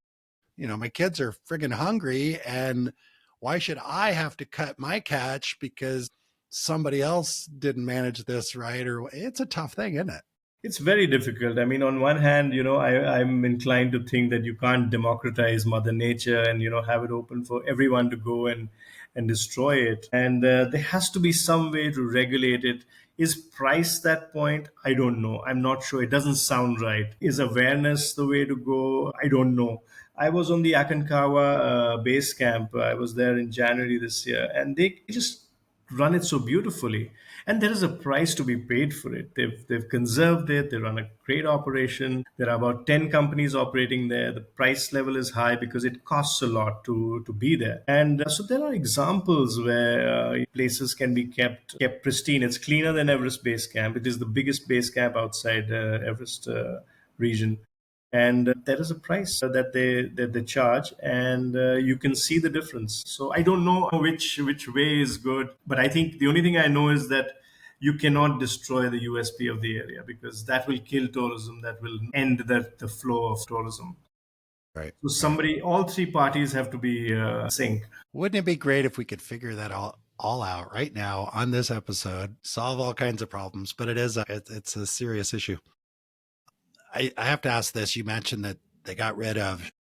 S1: are friggin' hungry, and why should I have to cut my catch because somebody else didn't manage this right? Or it's a tough thing, isn't it?
S2: It's very difficult. I mean, on one hand, I'm inclined to think that you can't democratize Mother Nature and, have it open for everyone to go and destroy it. And there has to be some way to regulate it. Is price that point? I don't know. I'm not sure. It doesn't sound right. Is awareness the way to go? I don't know. I was on the Aconcagua base camp. I was there in January this year, and they just run it so beautifully, and there is a price to be paid for it. They've conserved it. They run a great operation. There are about 10 companies operating there. The price level is high because it costs a lot to be there. And so there are examples where places can be kept pristine. It's cleaner than Everest Base Camp. It is the biggest base camp outside Everest region, and there is a price that they charge, and you can see the difference. So I don't know which way is good, but I think the only thing I know is that you cannot destroy the USP of the area, because that will kill tourism, that will end the flow of tourism.
S1: Right.
S2: So somebody, all three parties have to be sync.
S1: Wouldn't it be great if we could figure that all out right now on this episode, solve all kinds of problems? But it's a serious issue. I have to ask this. You mentioned that they got rid of,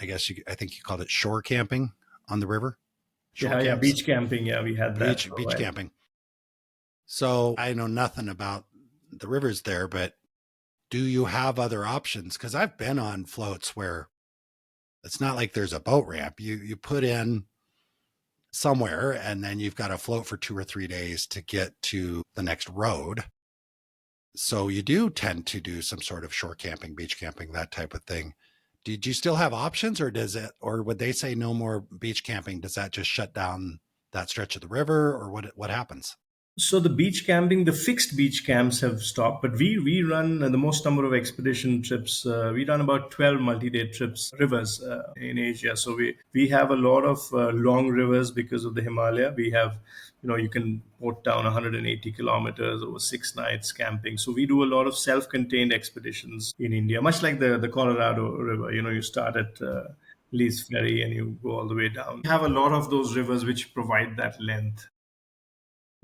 S1: I think you called it shore camping on the river.
S2: Yeah, beach camping. Yeah, we had that.
S1: Beach camping. So I know nothing about the rivers there, but do you have other options? Because I've been on floats where it's not like there's a boat ramp. You put in somewhere, and then you've got to float for 2 or 3 days to get to the next road. So you do tend to do some sort of shore camping, beach camping, that type of thing. Did you still have options, or would they say no more beach camping? Does that just shut down that stretch of the river, or what happens?
S2: So the beach camping, the fixed beach camps have stopped, but we run the most number of expedition trips. We run about 12 multi-day trips, rivers in Asia. So we have a lot of long rivers because of the Himalaya. We have, you can put down 180 kilometers over 6 nights camping. So we do a lot of self-contained expeditions in India, much like the Colorado River. You start at Lee's Ferry and you go all the way down. We have a lot of those rivers which provide that length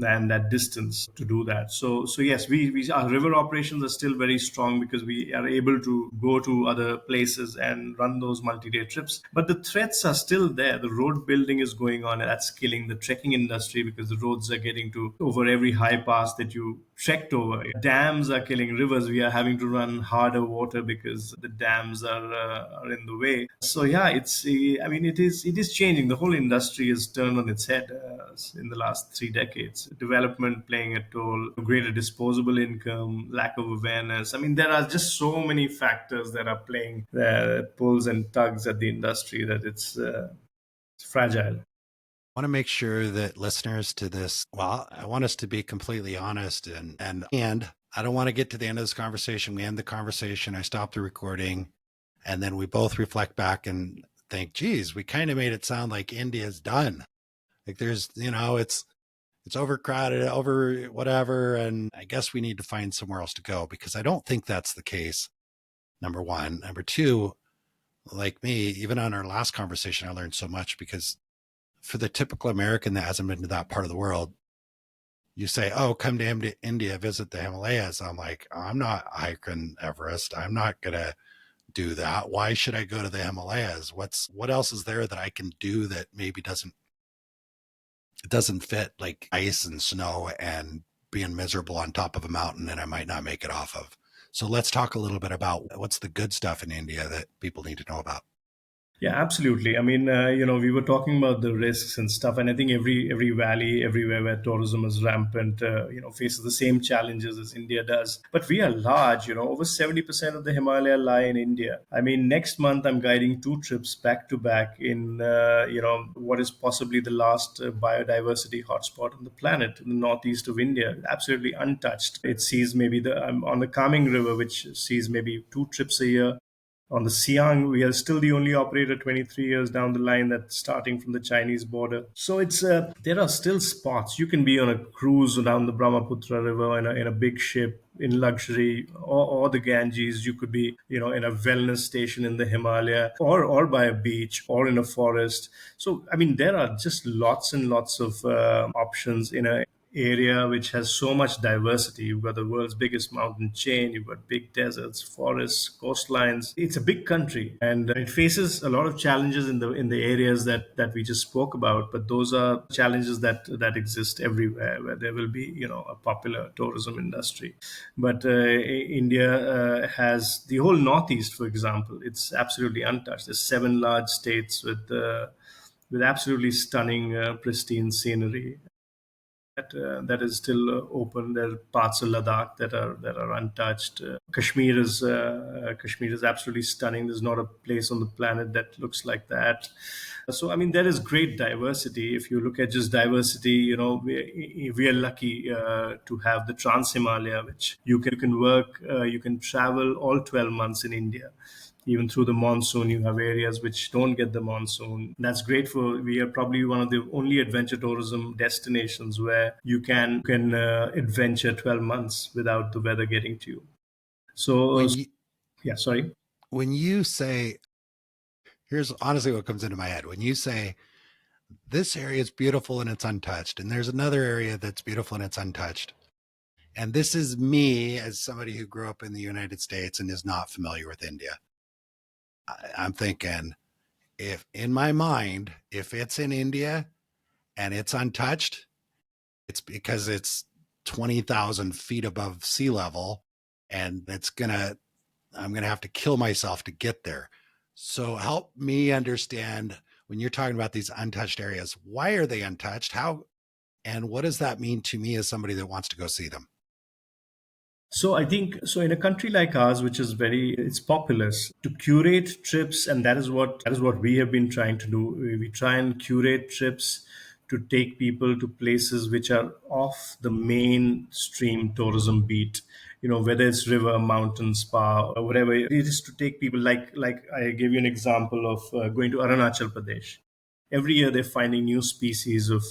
S2: and that distance to do that. So yes, we our river operations are still very strong because we are able to go to other places and run those multi-day trips. But the threats are still there. The road building is going on, and that's killing the trekking industry, because the roads are getting to over every high pass that you trekked over. Dams are killing rivers. We are having to run harder water because the dams are in the way. So yeah, I mean, it is changing. The whole industry has turned on its head in the last 3 decades. Development playing a toll, greater disposable income, lack of awareness. I mean, there are just so many factors that are playing pulls and tugs at the industry that it's fragile.
S1: Want to make sure that listeners to this, well, I want us to be completely honest and I don't want to get to the end of this conversation. We end the conversation, I stop the recording, and then we both reflect back and think, geez, we kind of made it sound like India's done. Like there's, it's overcrowded, over whatever, and I guess we need to find somewhere else to go, because I don't think that's the case. Number one. Number two, like me, even on our last conversation, I learned so much, because for the typical American that hasn't been to that part of the world, you say, oh, come to India, visit the Himalayas. I'm like, I'm not hiking Everest. I'm not going to do that. Why should I go to the Himalayas? What else is there that I can do that maybe doesn't fit, like ice and snow and being miserable on top of a mountain and I might not make it off of. So let's talk a little bit about what's the good stuff in India that people need to know about.
S2: Yeah, absolutely. I mean, we were talking about the risks and stuff, and I think every valley, everywhere where tourism is rampant, faces the same challenges as India does. But we are large. Over 70% of the Himalaya lie in India. I mean, next month I'm guiding 2 trips back to back in, what is possibly the last biodiversity hotspot on the planet, in the northeast of India, absolutely untouched. It sees maybe I'm on the Kaming River, which sees maybe 2 trips a year. On the Siang, we are still the only operator 23 years down the line that's starting from the Chinese border. So there are still spots. You can be on a cruise down the Brahmaputra River in a big ship in luxury, or the Ganges. You could be, in a wellness station in the Himalaya, or by a beach, or in a forest. So, I mean, there are just lots and lots of options in a area which has so much diversity. You've got the world's biggest mountain chain, you've got big deserts, forests, coastlines. It's a big country, and it faces a lot of challenges in the areas that we just spoke about. But those are challenges that exist everywhere where there will be, a popular tourism industry. But India has the whole Northeast, for example. It's absolutely untouched. There's 7 large states with absolutely stunning, pristine scenery that is still open. There are parts of Ladakh that are untouched. Kashmir is absolutely stunning. There's not a place on the planet that looks like that. So I mean, there is great diversity. If you look at just diversity, we are lucky to have the Trans Himalaya, which you can work, you can travel all 12 months in India. Even through the monsoon, you have areas which don't get the monsoon. That's great we are probably one of the only adventure tourism destinations where you can adventure 12 months without the weather getting to you. So, yeah, sorry.
S1: When you say, here's honestly what comes into my head. When you say, this area is beautiful and it's untouched, and there's another area that's beautiful and it's untouched, and this is me as somebody who grew up in the United States and is not familiar with India, I'm thinking, if in my mind, if it's in India and it's untouched, it's because it's 20,000 feet above sea level, and I'm going to have to kill myself to get there. So help me understand, when you're talking about these untouched areas, why are they untouched? How, and what does that mean to me as somebody that wants to go see them?
S2: So I think, so in a country like ours, which is it's populous, to curate trips, and that is what we have been trying to do. We try and curate trips to take people to places which are off the mainstream tourism beat. Whether it's river, mountain, spa, or whatever, it is to take people, like I gave you an example of going to Arunachal Pradesh. Every year they're finding new species of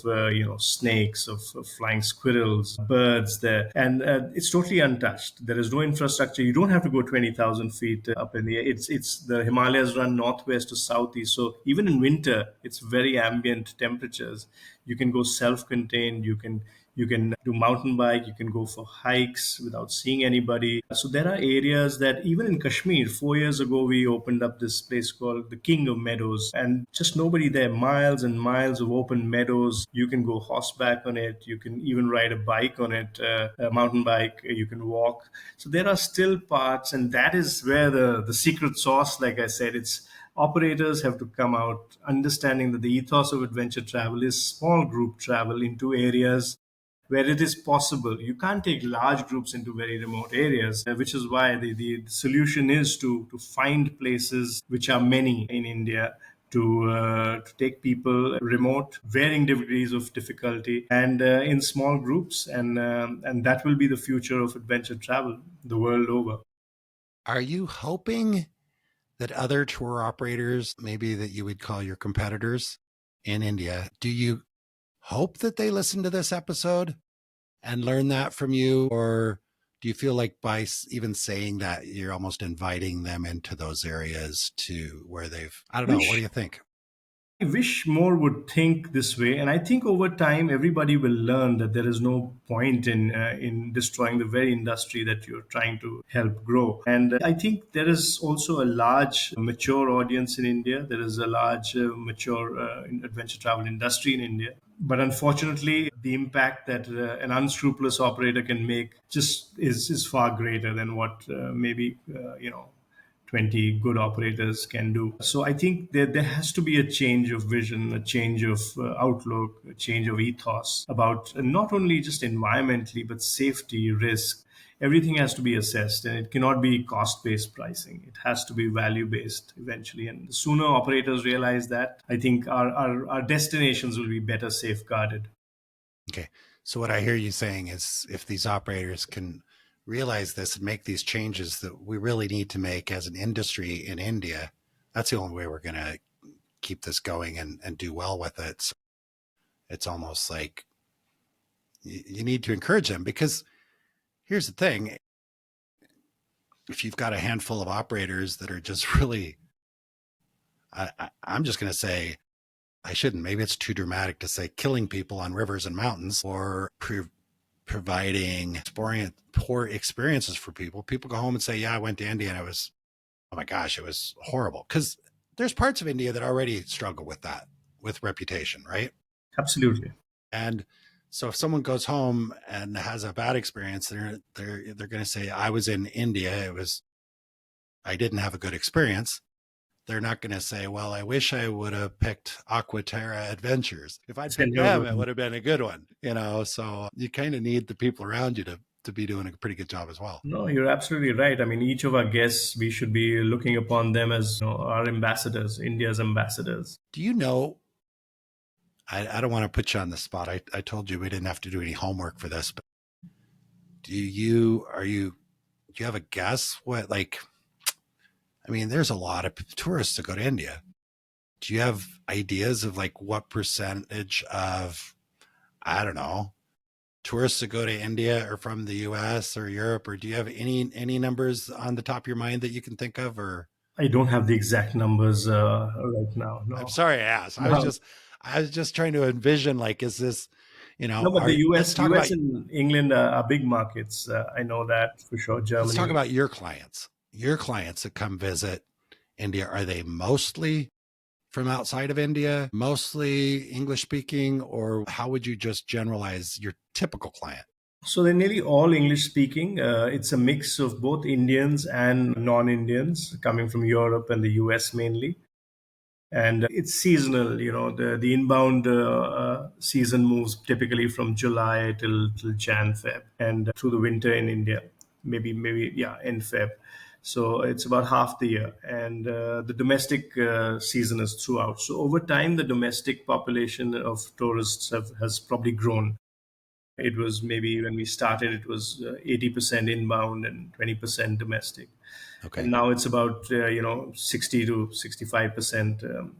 S2: snakes, of flying squirrels, birds there, and it's totally untouched. There is no infrastructure. You don't have to go 20,000 feet up in the air. It's the Himalayas run northwest to southeast, so even in winter it's very ambient temperatures. You can go self-contained. You can do mountain bike. You can go for hikes without seeing anybody. So there are areas that even in Kashmir, 4 years ago, we opened up this place called the King of Meadows, and just nobody there. Miles and miles of open meadows. You can go horseback on it. You can even ride a bike on it, a mountain bike. You can walk. So there are still parts, and that is where the secret sauce, like I said, it's operators have to come out understanding that the ethos of adventure travel is small group travel into areas where it is possible. You can't take large groups into very remote areas, which is why the solution is to find places which are many in India. To take people remote, varying degrees of difficulty, and in small groups, and that will be the future of adventure travel the world over.
S1: Are you hoping that other tour operators, maybe that you would call your competitors in India, do you hope that they listen to this episode and learn that from you? Or do you feel like by even saying that, you're almost inviting them into those areas to where I don't know. What do you think?
S2: I wish more would think this way, and I think over time everybody will learn that there is no point in destroying the very industry that you're trying to help grow. And I think there is also a large mature audience in India. There is a large mature adventure travel industry in India. But unfortunately, the impact that an unscrupulous operator can make just is far greater than what maybe 20 good operators can do. So I think there has to be a change of vision, a change of outlook, a change of ethos about not only just environmentally, but safety, risk. Everything has to be assessed, and it cannot be cost-based pricing. It has to be value-based eventually. And the sooner operators realize that, I think our destinations will be better safeguarded.
S1: Okay. So what I hear you saying is, if these operators can realize this and make these changes that we really need to make as an industry in India, that's the only way we're going to keep this going and do well with it. So it's almost like you need to encourage them, because here's the thing. If you've got a handful of operators that are just really, I'm just going to say, I shouldn't, maybe it's too dramatic to say killing people on rivers and mountains, or providing poor experiences for people. People go home and say, yeah, I went to India and it was, oh my gosh, it was horrible. Because there's parts of India that already struggle with that, with reputation, right?
S2: Absolutely.
S1: And so if someone goes home and has a bad experience, they're going to say, I was in India, I didn't have a good experience. They're not going to say, well, I wish I would have picked Aquaterra Adventures. If I'd picked them, it would have been a good one, so you kind of need the people around you to be doing a pretty good job as well.
S2: No, you're absolutely right. I mean, each of our guests, we should be looking upon them as our ambassadors, India's ambassadors.
S1: Do you know, I don't want to put you on the spot. I told you we didn't have to do any homework for this, but do you have a guess what, like, I mean, there's a lot of tourists that go to India. Do you have ideas of like what percentage of, I don't know, tourists that go to India are from the US or Europe? Or do you have any numbers on the top of your mind that you can think of? Or
S2: I don't have the exact numbers right now. No.
S1: I'm sorry I asked.
S2: No.
S1: I was just trying to envision, like, is this,
S2: No, but the US and England are big markets. I know that for sure. Germany.
S1: Let's talk about your clients. Your clients that come visit India, are they mostly from outside of India, mostly English speaking, or how would you just generalize your typical client?
S2: So they're nearly all English speaking. It's a mix of both Indians and non-Indians coming from Europe and the US mainly. And it's seasonal, the inbound season moves typically from July till Jan, Feb, and through the winter in India, maybe, in Feb. So it's about half the year. And the domestic season is throughout. So over time, the domestic population of tourists has probably grown. It was maybe when we started, it was 80% inbound and 20% domestic. Okay. And now it's about 60 to 65%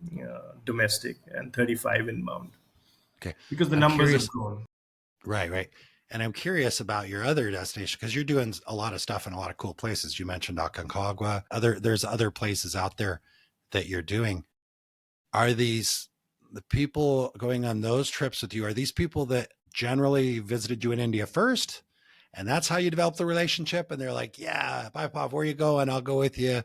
S2: domestic and 35 inbound.
S1: Okay,
S2: because the numbers have grown.
S1: Right. And I'm curious about your other destination, because you're doing a lot of stuff in a lot of cool places. You mentioned Aconcagua. There's other places out there that you're doing. Are these the people going on those trips with you, are these people that generally visited you in India first? And that's how you develop the relationship? And they're like, yeah, bye, Pop, where you going? I'll go with you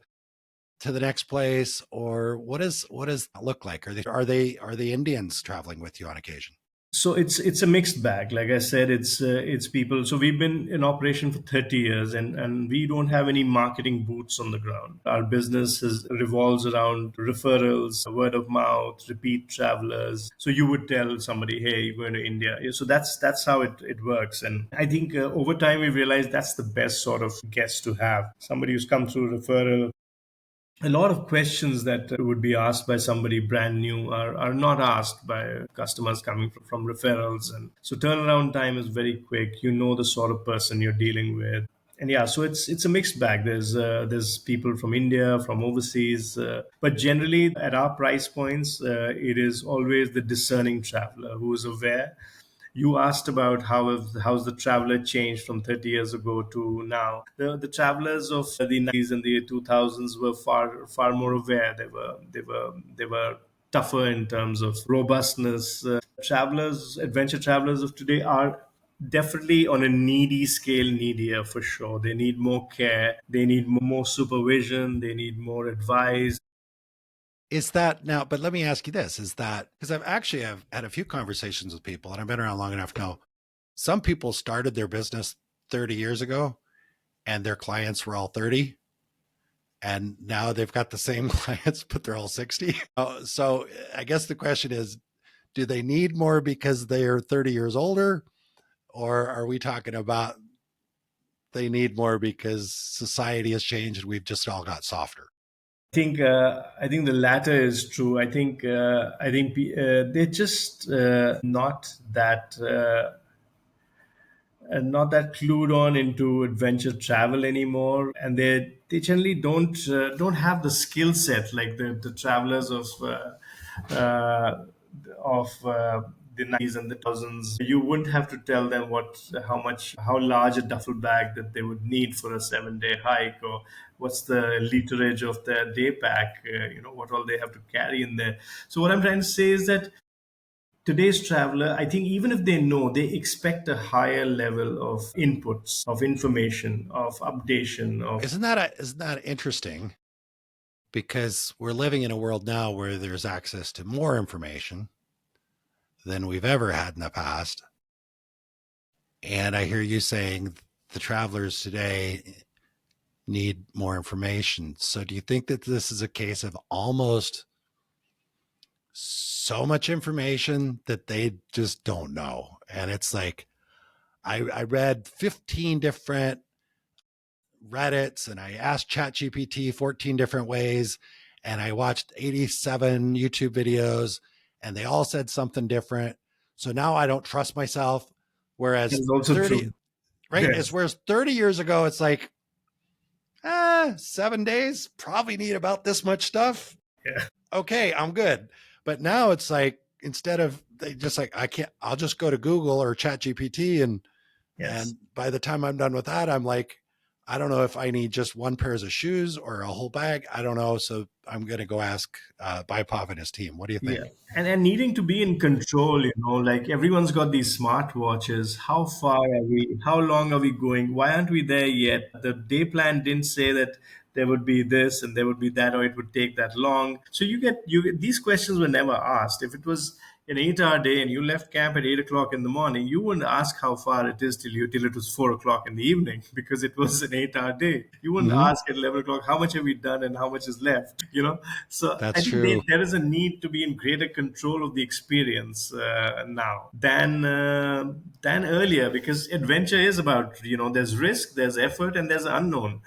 S1: to the next place. Or what does that look like? Are they Indians traveling with you on occasion?
S2: So it's a mixed bag. Like I said, it's people. So we've been in operation for 30 years, and we don't have any marketing boots on the ground. Our business revolves around referrals, word of mouth, repeat travelers. So you would tell somebody, "Hey, you're going to India." So that's how it works. And I think over time we realized that's the best sort of guest to have. Somebody who's come through referral. A lot of questions that would be asked by somebody brand new are not asked by customers coming from referrals. And so turnaround time is very quick. You know the sort of person you're dealing with. And yeah, so it's a mixed bag. There's people from India, from overseas, but generally at our price points, it is always the discerning traveler who is aware. You asked about how's the traveler changed from 30 years ago to now. The travelers of the 90s and the 2000s were far more aware. They were tougher in terms of robustness. Adventure travelers of today are definitely on a needy scale, needier for sure. They need more care, they need more supervision, they need more advice.
S1: Is that now, but let me ask you this, is that, because I've had a few conversations with people and I've been around long enough to know some people started their business 30 years ago and their clients were all 30 and now they've got the same clients, but they're all 60. So I guess the question is, do they need more because they are 30 years older? Or are we talking about they need more because society has changed and we've just all got softer?
S2: I think the latter is true. I think they're just not that clued on into adventure travel anymore, and they generally don't have the skill set like the travelers uh, of the 90s and the 2000s. You wouldn't have to tell them how large a duffel bag that they would need for a 7-day hike, or what's the literage of their day pack. What all they have to carry in there. So what I'm trying to say is that today's traveler, I think even if they know, they expect a higher level of inputs, of information, of updation, of.
S1: Isn't that interesting? Because we're living in a world now where there's access to more information than we've ever had in the past. And I hear you saying the travelers today need more information. So do you think that this is a case of almost so much information that they just don't know? And it's like, I read 15 different Reddits and I asked ChatGPT 14 different ways and I watched 87 YouTube videos and they all said something different. So now I don't trust myself. Whereas
S2: That is also
S1: 30,
S2: true.
S1: right?
S2: Yes.
S1: Whereas 30 years ago, it's like, 7 days, probably need about this much stuff.
S2: Yeah.
S1: Okay, I'm good. But now it's like, instead of they just like, I'll just go to Google or ChatGPT
S2: Yes.
S1: and by the time I'm done with that, I'm like, I don't know if I need just one pair of shoes or a whole bag. I don't know. So I'm going to go ask Vaibhav and his team. What do you
S2: Yeah.
S1: think?
S2: And needing to be in control, like everyone's got these smart watches. How far are we? How long are we going? Why aren't we there yet? The day plan didn't say that there would be this and there would be that, or it would take that long. So you get these questions were never asked. If it was an 8-hour day and you left camp at 8 o'clock in the morning, you wouldn't ask how far it is till it was 4 o'clock in the evening because it was an 8-hour day. You wouldn't
S1: Mm-hmm.
S2: ask at 11 o'clock how much have we done and how much is left. So I
S1: That's
S2: think
S1: true.
S2: there is a need to be in greater control of the experience now than earlier, because adventure is about, there's risk, there's effort, and there's unknown.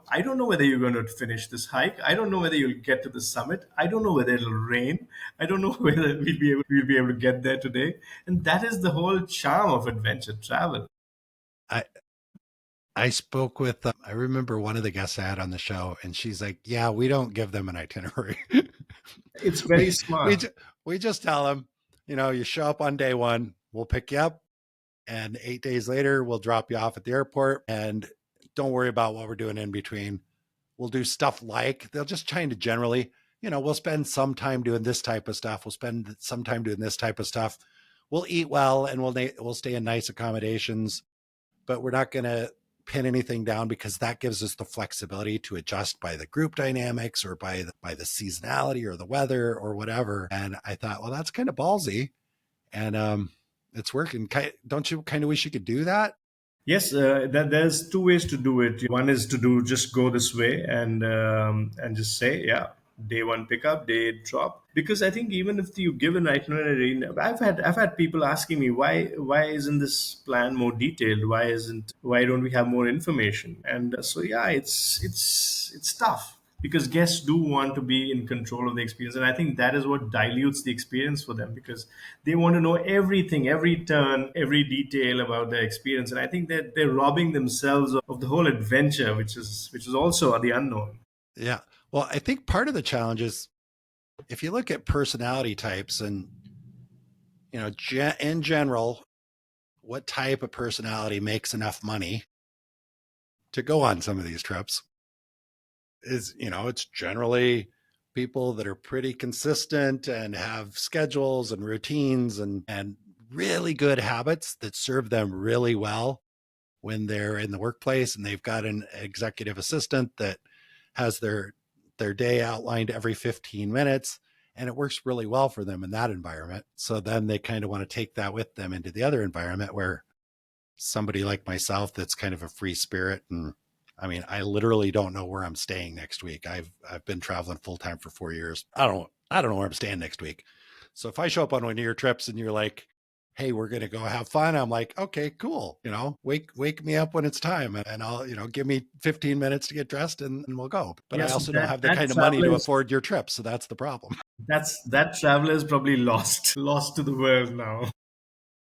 S2: I don't know whether you're going to finish this hike. I don't know whether you'll get to the summit. I don't know whether it'll rain. I don't know whether we'll be able to get there today. And that is the whole charm of adventure travel.
S1: I I spoke with I remember one of the guests I had on the show, and she's like, "Yeah, we don't give them an itinerary.
S2: It's
S1: we
S2: very
S1: we
S2: smart.
S1: we just tell them, you show up on day one, we'll pick you up, and 8 days later, we'll drop you off at the airport, and don't worry about what we're doing in between. We'll do stuff like they'll just trying to generally we'll spend some time doing this type of stuff. We'll spend some time doing this type of stuff. We'll eat well and we'll stay in nice accommodations, but we're not going to pin anything down because that gives us the flexibility to adjust by the group dynamics or by the seasonality or the weather or whatever. And I thought, well, that's kind of ballsy, and it's working. Don't you kind of wish you could do that?
S2: Yes, there's two ways to do it. One is to do just go this way and just say, yeah, day one pickup, day drop. Because I think even if you give an itinerary, I've had people asking me why isn't this plan more detailed? Why don't we have more information? And so yeah, it's tough because guests do want to be in control of the experience, and I think that is what dilutes the experience for them because they want to know everything, every turn, every detail about their experience, and I think that they're robbing themselves of the whole adventure, which is also the unknown.
S1: Yeah. Well, I think part of the challenge is if you look at personality types and, in general, what type of personality makes enough money to go on some of these trips is, it's generally people that are pretty consistent and have schedules and routines and really good habits that serve them really well when they're in the workplace, and they've got an executive assistant that has their day outlined every 15 minutes, and it works really well for them in that environment. So then they kind of want to take that with them into the other environment where somebody like myself that's kind of a free spirit, and I mean, I literally don't know where I'm staying next week. I've been traveling full time for 4 years. I don't know where I'm staying next week. So if I show up on one of your trips and you're like, hey, we're going to go have fun, I'm like, okay, cool. Wake me up when it's time, and I'll, give me 15 minutes to get dressed, and we'll go. But I
S2: Yes,
S1: also don't
S2: that
S1: have the
S2: that
S1: kind of money to
S2: traveler is
S1: afford your trip. So that's the problem.
S2: that traveler is probably lost lost to the world now.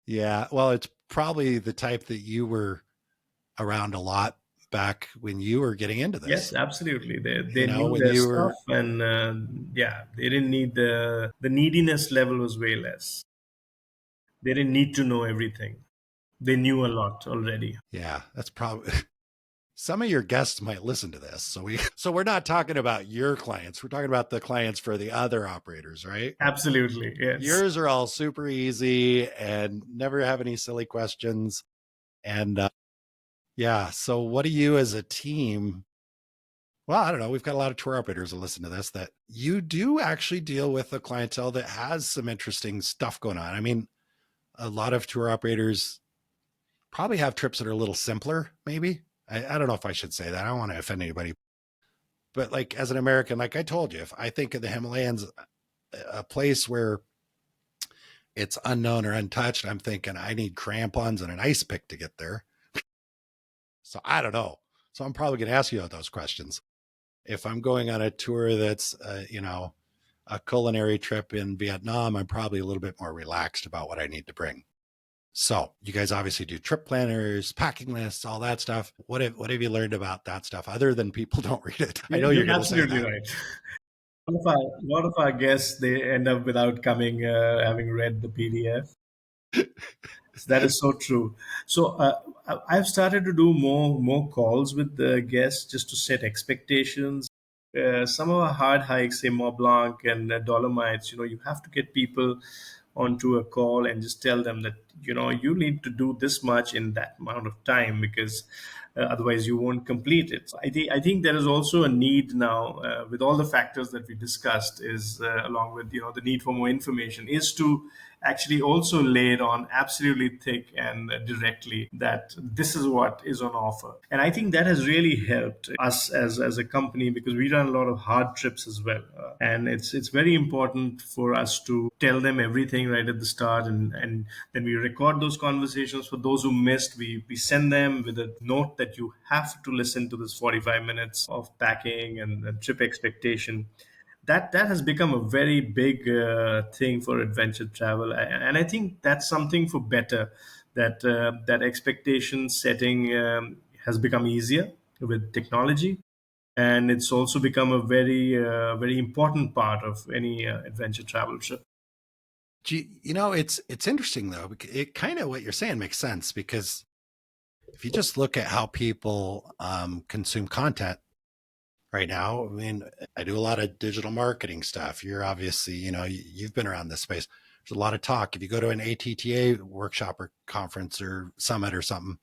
S1: Yeah. Well, it's probably the type that you were around a lot back when you were getting into
S2: Yes,
S1: this,
S2: absolutely. They knew
S1: when
S2: their
S1: you
S2: stuff,
S1: were,
S2: and yeah, they didn't need the neediness level was way less. They didn't need to know everything. They knew a lot already.
S1: yeah, that's probably some of your guests might listen to this. So we're not talking about your clients. We're talking about the clients for the other operators, right?
S2: Absolutely, yes.
S1: Yours are all super easy and never have any silly questions. And yeah, so what do you as a team? Well, I don't know. We've got a lot of tour operators that listen to this, that you do actually deal with a clientele that has some interesting stuff going on. I mean, a lot of tour operators probably have trips that are a little simpler, maybe. I don't know if I should say that. I don't want to offend anybody. But like as an American, like I told you, if I think of the Himalayas, a place where it's unknown or untouched, I'm thinking I need crampons and an ice pick to get there. So I don't know. So I'm probably going to ask you those questions. If I'm going on a tour that's, a culinary trip in Vietnam, I'm probably a little bit more relaxed about what I need to bring. So you guys obviously do trip planners, packing lists, all that stuff. What have you learned about that stuff other than people don't read it? I
S2: Yeah,
S1: know you're
S2: you're
S1: going to say
S2: absolutely
S1: that.
S2: right. A lot of our guests, they end up without coming, having read the PDF. That is so true. So I've started to do more calls with the guests just to set expectations. Some of our hard hikes, say Mont Blanc and Dolomites, you have to get people onto a call and just tell them that you need to do this much in that amount of time because otherwise you won't complete it. So I think there is also a need now with all the factors that we discussed is along with the need for more information is to actually also lay it on absolutely thick and directly that this is what is on offer. And I think that has really helped us as a company because we run a lot of hard trips as well. And it's very important for us to tell them everything right at the start, and then we record those conversations. For those who missed, we send them with a note that you have to listen to this 45 minutes of packing and trip expectation. That has become a very big thing for adventure travel, and I think that's something for better. That expectation setting has become easier with technology, and it's also become a very important part of any adventure travel trip.
S1: It's interesting though. It kind of what you're saying makes sense because if you just look at how people consume content, right now. I mean, I do a lot of digital marketing stuff. You're obviously, you've been around this space. There's a lot of talk. If you go to an ATTA workshop or conference or summit or something,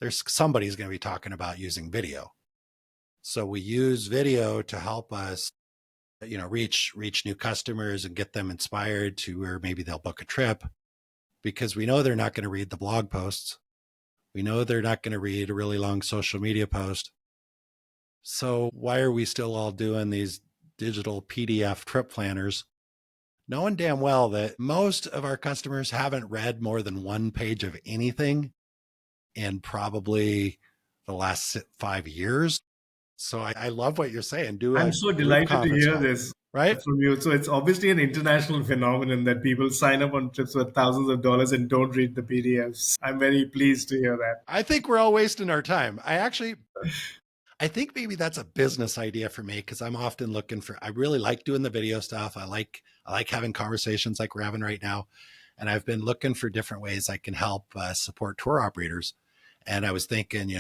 S1: there's somebody's going to be talking about using video. So we use video to help us, reach new customers and get them inspired to where maybe they'll book a trip, because we know they're not going to read the blog posts. We know they're not going to read a really long social media post. So why are we still all doing these digital PDF trip planners, knowing damn well that most of our customers haven't read more than one page of anything in probably the last 5 years? So I love what you're saying. Do
S2: I'm
S1: a
S2: so
S1: group
S2: delighted to
S1: conference
S2: hear
S1: call,
S2: this
S1: right?
S2: from you. So it's obviously an international phenomenon that people sign up on trips worth thousands of dollars and don't read the PDFs. I'm very pleased to hear that.
S1: I think we're all wasting our time. I think maybe that's a business idea for me, because I'm often looking for, I really like doing the video stuff. I like having conversations like we're having right now. And I've been looking for different ways I can help support tour operators. And I was thinking,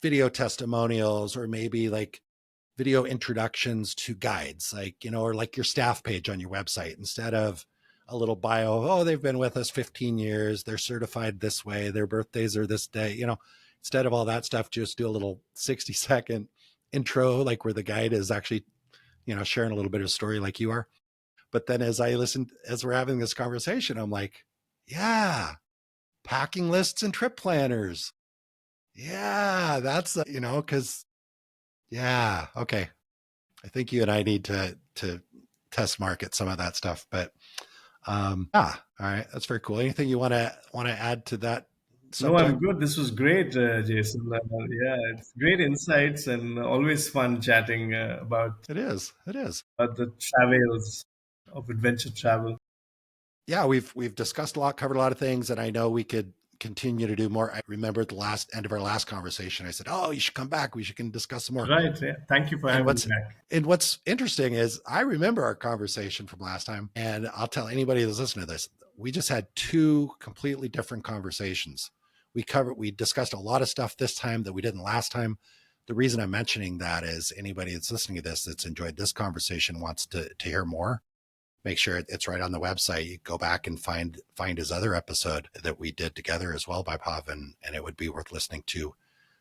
S1: video testimonials, or maybe like video introductions to guides, like, or like your staff page on your website, instead of a little bio of, oh, they've been with us 15 years, they're certified this way, their birthdays are this day, instead of all that stuff, just do a little 60-second intro, like where the guide is actually, sharing a little bit of story like you are. But then as we're having this conversation, I'm like, yeah, packing lists and trip planners. Yeah, that's, because, yeah, okay. I think you and I need to test market some of that stuff. But all right, that's very cool. Anything you want to add to that
S2: No, I'm
S1: subject?
S2: good. This was great, Jason. Yeah, it's great insights and always fun chatting
S1: It is. It is.
S2: about the travels of adventure travel.
S1: Yeah, we've discussed a lot, covered a lot of things, and I know we could continue to do more. I remember at the end of our last conversation, I said, "Oh, you should come back. We can discuss some more."
S2: Right. Yeah. Thank you for
S1: And
S2: having me back.
S1: what's interesting is I remember our conversation from last time, and I'll tell anybody that's listening to this, we just had two completely different conversations. We discussed a lot of stuff this time that we didn't last time. The reason I'm mentioning that is anybody that's listening to this that's enjoyed this conversation wants to hear more. Make sure it's right on the website. You go back and find his other episode that we did together as well, Vaibhav, and it would be worth listening to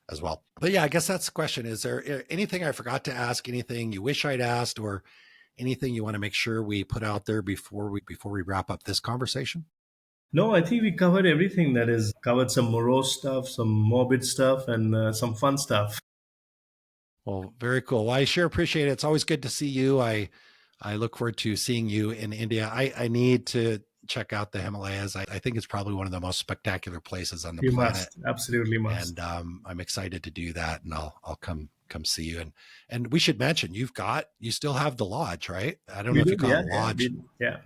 S1: as well. But yeah, I guess that's the question. Is there anything I forgot to ask, anything you wish I'd asked, or anything you want to make sure we put out there before we wrap up this conversation?
S2: No, I think we covered everything. That is, covered some morose stuff, some morbid stuff, and some fun stuff.
S1: Well, very cool. Well, I sure appreciate it. It's always good to see you. I look forward to seeing you in India. I need to check out the Himalayas. I think it's probably one of the most spectacular places on the
S2: You
S1: planet.
S2: must, absolutely must.
S1: And I'm excited to do that, and I'll come see you. And we should mention you still have the lodge, right? I don't know if you call it lodge.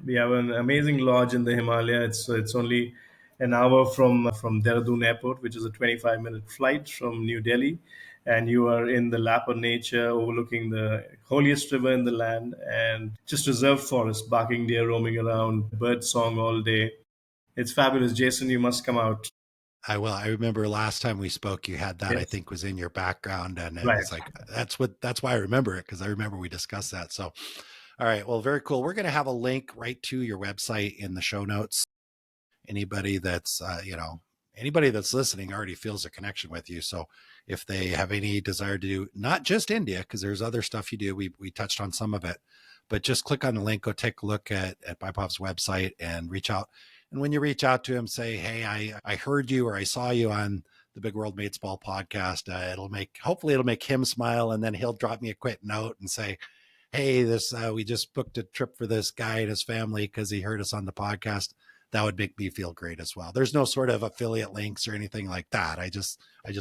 S2: We have an amazing lodge in the Himalaya. It's only an hour from Dehradun Airport, which is a 25-minute flight from New Delhi, and you are in the lap of nature, overlooking the holiest river in the land, and just reserved forest, barking deer roaming around, bird song all day. It's fabulous, Jason. You must come out.
S1: I will. I remember last time we spoke, you had that,
S2: Yes.
S1: I think, was in your background, and it
S2: Right.
S1: was like that's why I remember it, because I remember we discussed that. So, all right, well, very cool. We're going to have a link right to your website in the show notes. Anybody that's anybody that's listening already feels a connection with you. So if they have any desire to do not just India, because there's other stuff you do, we touched on some of it, but just click on the link, go take a look at Vaibhav's website and reach out. And when you reach out to him, say, hey, I heard you, or I saw you on the Big World Made Small podcast. Hopefully it'll make him smile. And then he'll drop me a quick note and say, hey, we just booked a trip for this guy and his family because he heard us on the podcast. That would make me feel great as well. There's no sort of affiliate links or anything like that. I just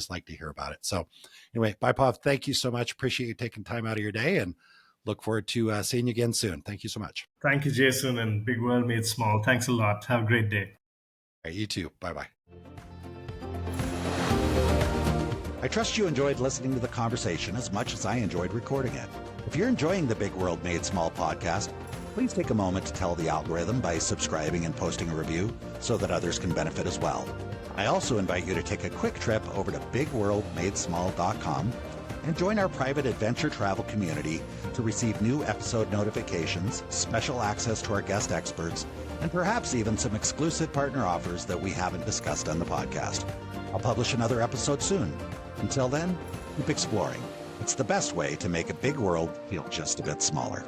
S1: like to hear about it. So anyway, Vaibhav, thank you so much. Appreciate you taking time out of your day, and look forward to seeing you again soon. Thank you so much.
S2: Thank you, Jason, and Big World Made Small. Thanks a lot. Have a great day.
S1: All right, you too. Bye-bye. I trust you enjoyed listening to the conversation as much as I enjoyed recording it. If you're enjoying the Big World Made Small podcast, please take a moment to tell the algorithm by subscribing and posting a review so that others can benefit as well. I also invite you to take a quick trip over to bigworldmadesmall.com and join our private adventure travel community to receive new episode notifications, special access to our guest experts, and perhaps even some exclusive partner offers that we haven't discussed on the podcast. I'll publish another episode soon. Until then, keep exploring. It's the best way to make a big world feel just a bit smaller.